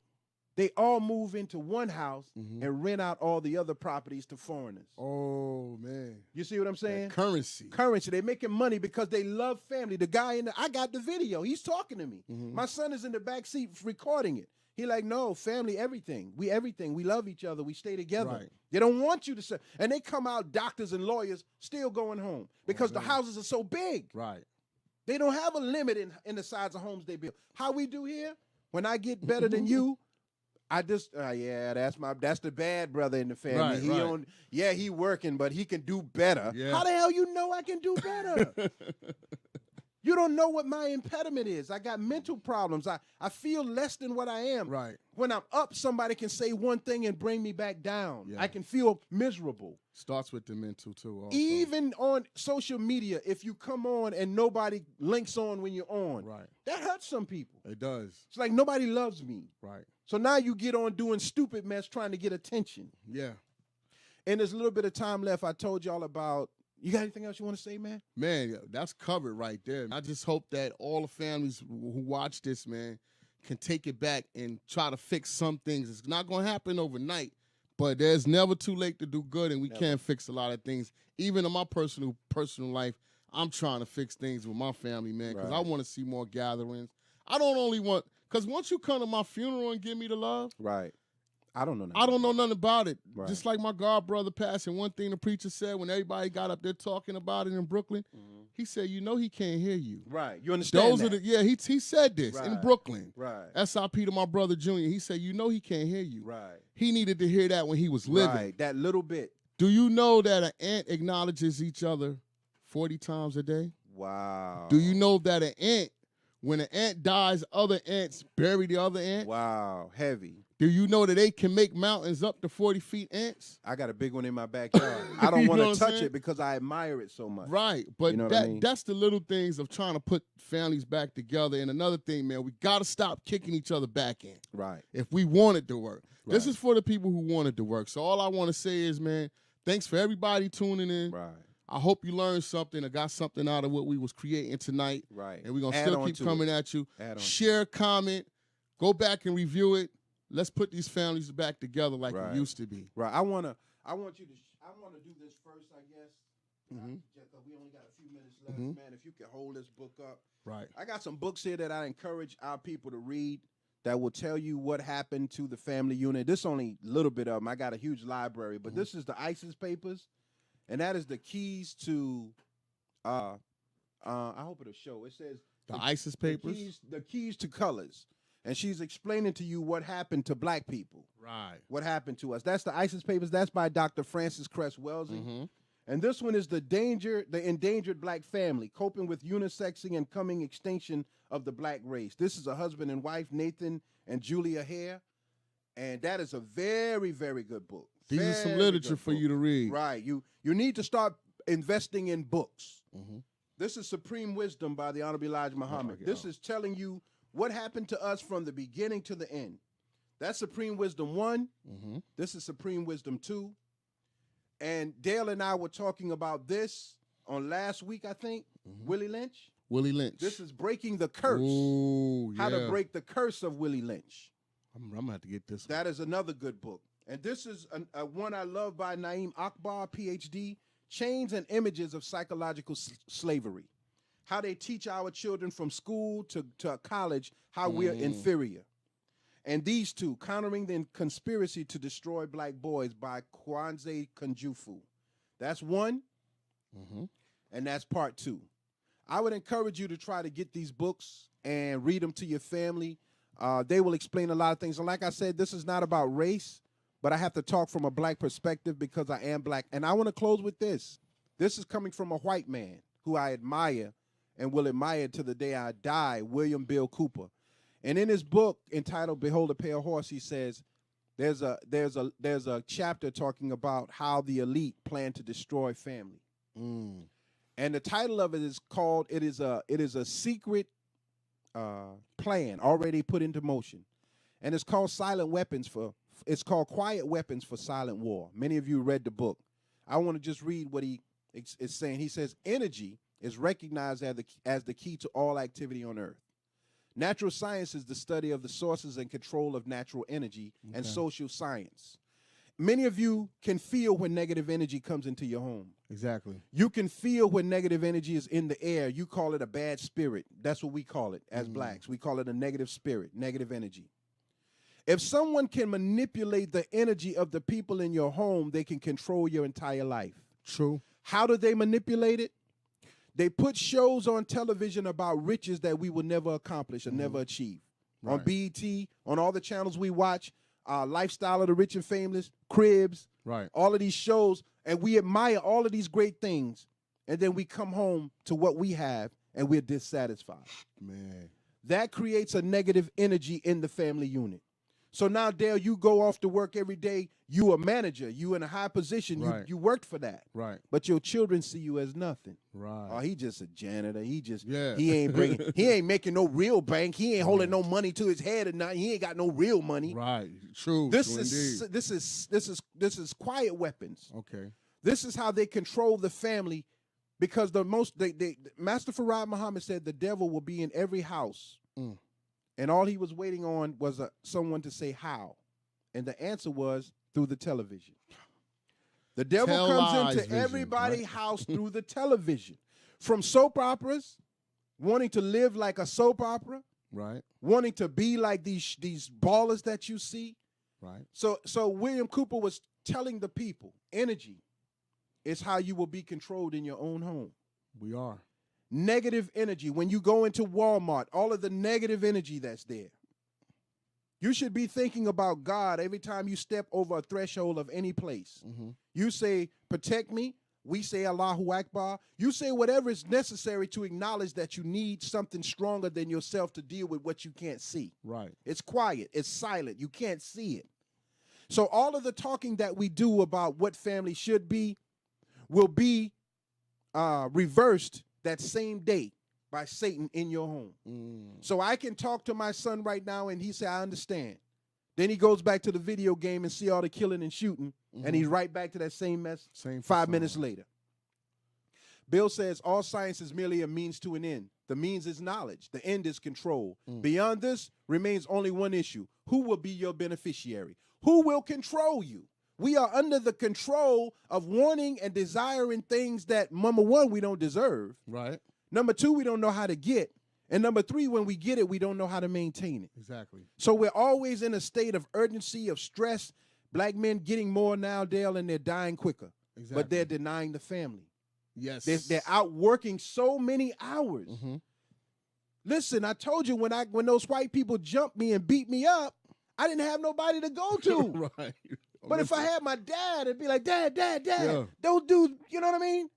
they all move into one house and rent out all the other properties to foreigners. Oh, man. You see what I'm saying? That currency. Currency. They're making money because they love family. The guy I got the video. He's talking to me. My son is in the back seat recording it. He like, no, family, everything. We everything. We love each other. We stay together. Right. They don't want you to say. And they come out, doctors and lawyers, still going home because the houses are so big. Right. They don't have a limit in the size of homes they build. How we do here, when I get better than you, I just that's the bad brother in the family. Right, He working, but he can do better. Yeah. How the hell you know I can do better? You don't know what my impediment is. I got mental problems. I feel less than what I am. Right. When I'm up, somebody can say one thing and bring me back down. Yeah. I can feel miserable. Starts with the mental too. Also. Even on social media, if you come on and nobody links on when you're on, that hurts some people. It does. It's like nobody loves me. Right. So now you get on doing stupid mess trying to get attention. Yeah. And there's a little bit of time left. I told y'all about. You got anything else you want to say, man? Man, that's covered right there. I just hope that all the families who watch this, man, can take it back and try to fix some things. It's not going to happen overnight, but there's never too late to do good, and we can fix a lot of things. Even in my personal life, I'm trying to fix things with my family, man, because I want to see more gatherings. I don't only want – because once you come to my funeral and give me the love – I don't know nothing. I don't know nothing about it. Right. Just like my god brother passing, one thing the preacher said when everybody got up there talking about it in Brooklyn, he said, you know he can't hear you. Right. You understand that? He said this in Brooklyn. Right. SIP to my brother Junior. He said, you know he can't hear you. Right. He needed to hear that when he was living. Right. That little bit. Do you know that an ant acknowledges each other 40 times a day? Wow. Do you know that when an ant dies, other ants bury the other ant? Wow. Heavy. Do you know that they can make mountains up to 40 feet ants? I got a big one in my backyard. I don't want to touch it because I admire it so much. Right. But you know that's the little things of trying to put families back together. And another thing, man, we got to stop kicking each other back in. Right. If we want it to work. Right. This is for the people who want it to work. So all I want to say is, man, thanks for everybody tuning in. Right. I hope you learned something or got something out of what we was creating tonight. Right. And we're going to still keep coming at you. Share, comment, go back and review it. Let's put these families back together like it used to be. Right. I want to do this first, I guess. Because we only got a few minutes left, man. If you can hold this book up. Right. I got some books here that I encourage our people to read that will tell you what happened to the family unit. This only a little bit of them. I got a huge library, but this is the ISIS papers, and that is the keys to. I hope it'll show. It says The ISIS papers? The keys to colors. And she's explaining to you what happened to black people. Right. What happened to us. That's the ISIS papers. That's by Dr. Francis Cress Wellesley. Mm-hmm. And this one is the endangered black family, coping with unisexing and coming extinction of the black race. This is a husband and wife, Nathan and Julia Hare. And that is a very, very good book. These are some literature for you to read. Right. You need to start investing in books. Mm-hmm. This is Supreme Wisdom by the Honorable Elijah Muhammad. This is telling you what happened to us from the beginning to the end. That's Supreme Wisdom 1. Mm-hmm. This is Supreme Wisdom 2. And Dale and I were talking about this on last week, I think. Mm-hmm. Willie Lynch. Willie Lynch. This is Breaking the Curse. Ooh, yeah. How to Break the Curse of Willie Lynch. I'm going to have to get this one. That is another good book. And this is one I love by Naeem Akbar, PhD, Chains and Images of Psychological Slavery. How they teach our children from school to college how we're inferior. And these two, Countering the Conspiracy to Destroy Black Boys by Kwanze Kunjufu. That's one, and that's part 2. I would encourage you to try to get these books and read them to your family. They will explain a lot of things. And like I said, this is not about race, but I have to talk from a black perspective because I am black. And I want to close with this. This is coming from a white man who I admire and will admire to the day I die, William Bill Cooper. And in his book entitled Behold a Pale Horse, he says there's a chapter talking about how the elite plan to destroy family. And the title of it is called it is a secret plan already put into motion. And it's called it's called Quiet Weapons for Silent War. Many of you read the book. I want to just read what he is saying. He says energy is recognized as the key to all activity on earth. Natural science is the study of the sources and control of natural energy, and social science. Many of you can feel when negative energy comes into your home. Exactly. You can feel when negative energy is in the air. You call it a bad spirit. That's what we call it as blacks. We call it a negative spirit, negative energy. If someone can manipulate the energy of the people in your home, they can control your entire life. True. How do they manipulate it? They put shows on television about riches that we will never accomplish or never achieve. Right. On BET, on all the channels we watch, Lifestyle of the Rich and Famous, Cribs, right? All of these shows, and we admire all of these great things, and then we come home to what we have, and we're dissatisfied. Man. That creates a negative energy in the family unit. So now, Dale, you go off to work every day. You a manager. You in a high position. Right. You worked for that. Right. But your children see you as nothing. Right. Oh, he just a janitor. He Yeah. he ain't making no real bank. He ain't holding no money to his head or nothing. He ain't got no real money. Right. True. This True is quiet weapons. Okay. This is how they control the family, because Master Farad Muhammad said the devil will be in every house. And all he was waiting on was someone to say how. And the answer was through the television. The devil comes into everybody's house through the television. From soap operas, wanting to live like a soap opera. Right. Wanting to be like these ballers that you see. Right. So William Cooper was telling the people, energy is how you will be controlled in your own home. We are. Negative energy. When you go into Walmart, all of the negative energy that's there. You should be thinking about God every time you step over a threshold of any place. You say, protect me. We say, Allahu Akbar. You say whatever is necessary to acknowledge that you need something stronger than yourself to deal with what you can't see. Right. It's quiet. It's silent. You can't see it. So all of the talking that we do about what family should be will be reversed that same day by Satan in your home. So I can talk to my son right now and he say, I understand. Then he goes back to the video game and see all the killing and shooting, and he's right back to that same mess 5 minutes later. Bill says all science is merely a means to an end. The means is knowledge. The end is control. Beyond this remains only one issue. Who will be your beneficiary? Who will control you? We are under the control of wanting and desiring things that, number one, we don't deserve. Right. Number two, we don't know how to get. And number three, when we get it, we don't know how to maintain it. Exactly. So we're always in a state of urgency, of stress. Black men getting more now, Dale, and they're dying quicker. Exactly. But they're denying the family. Yes. They're out working so many hours. Listen, I told you when those white people jumped me and beat me up, I didn't have nobody to go to. Right. But if I had my dad, it'd be like, Dad, Yeah. those dudes, you know what I mean?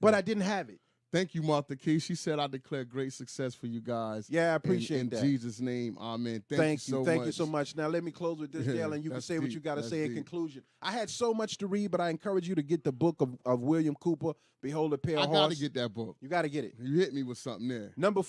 But I didn't have it. Thank you, Martha Key. She said, I declare great success for you guys. Yeah, I appreciate in that. Jesus' name, amen. Thank you so much. Now, let me close with this, Yeah, Dale, and you can that's say what deep. you got to That's say in deep. conclusion. I had so much to read, but I encourage you to get the book of William Cooper, Behold a Pale I Horse. got to get that book. You got to get it. You hit me with something there. Number.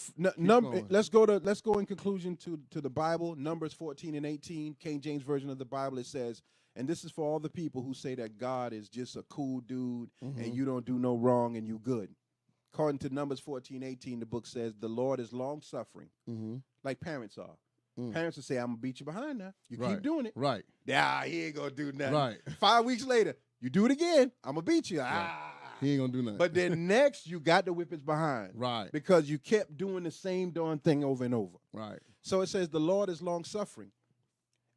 going. Let's go in conclusion to the Bible. Numbers 14 and 18, King James version of the Bible. It says, and this is for all the people who say that God is just a cool dude and you don't do no wrong and you good. According to Numbers 14, 18, the book says, the Lord is long-suffering, like parents are. Parents will say, I'm going to beat you behind now. You keep doing it. Right. Yeah, he ain't going to do nothing. Right. 5 weeks later, you do it again, I'm going to beat you. He ain't going to do nothing. But then next, you got to whip his behind. Right. Because you kept doing the same darn thing over and over. Right. So it says, the Lord is long-suffering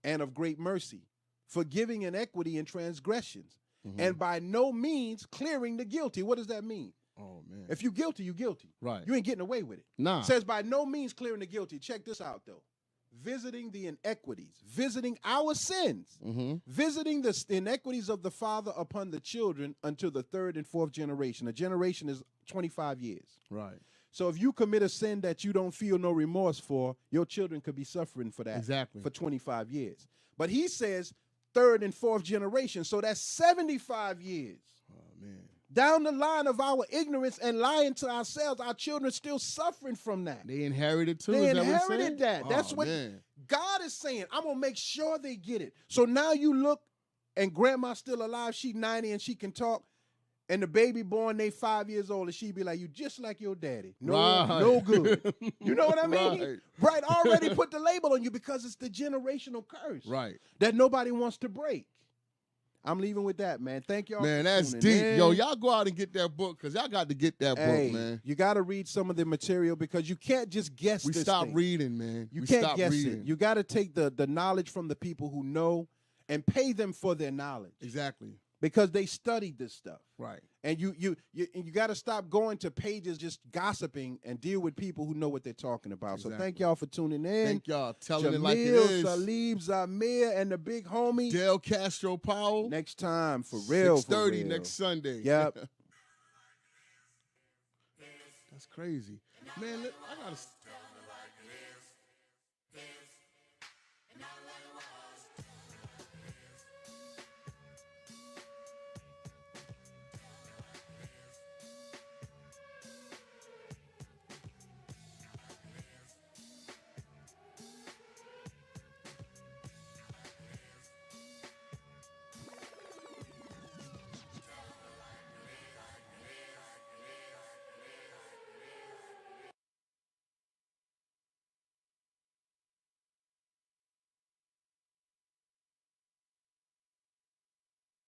and of great mercy, forgiving iniquity and transgressions, and by no means clearing the guilty. What does that mean? Oh, man. If you guilty, you guilty. Right. You ain't getting away with it. Nah. It says by no means clearing the guilty. Check this out, though. Visiting the inequities, visiting our sins, visiting the inequities of the father upon the children until the third and fourth generation. A generation is 25 years. Right. So if you commit a sin that you don't feel no remorse for, your children could be suffering for that Exactly. for 25 years. But he says third and fourth generation, so that's 75 years. Oh, man. Down the line of our ignorance and lying to ourselves, our children still suffering from that. They inherited too. They is that what it's inherited saying? that. That's Oh, what man. God is saying. I'm going to make sure they get it. So now you look, and grandma's still alive. She 90 and she can talk. And the baby born, they 5 years old, and she be like, you just like your daddy. No good. You know what I mean? Right. Already put the label on you because it's the generational curse. Right. That nobody wants to break. I'm leaving with that, man. Thank y'all. Man, for that's tuning deep. in. Yo, y'all go out and get that book because y'all got to get that book, man. You got to read some of the material because you can't just guess We this stop thing. reading, man. You we can't stop guess reading. it. You got to take the knowledge from the people who know and pay them for their knowledge. Exactly. Because they studied this stuff. Right. And you got to stop going to pages just gossiping and deal with people who know what they're talking about. Exactly. So thank y'all for tuning in. Thank y'all. Telling Jameel, it like it is. Salib, Zamir, and the big homie. Del Castro Powell. Next time, for real. 6:30 next Sunday. Yep. That's crazy. Man, I got to...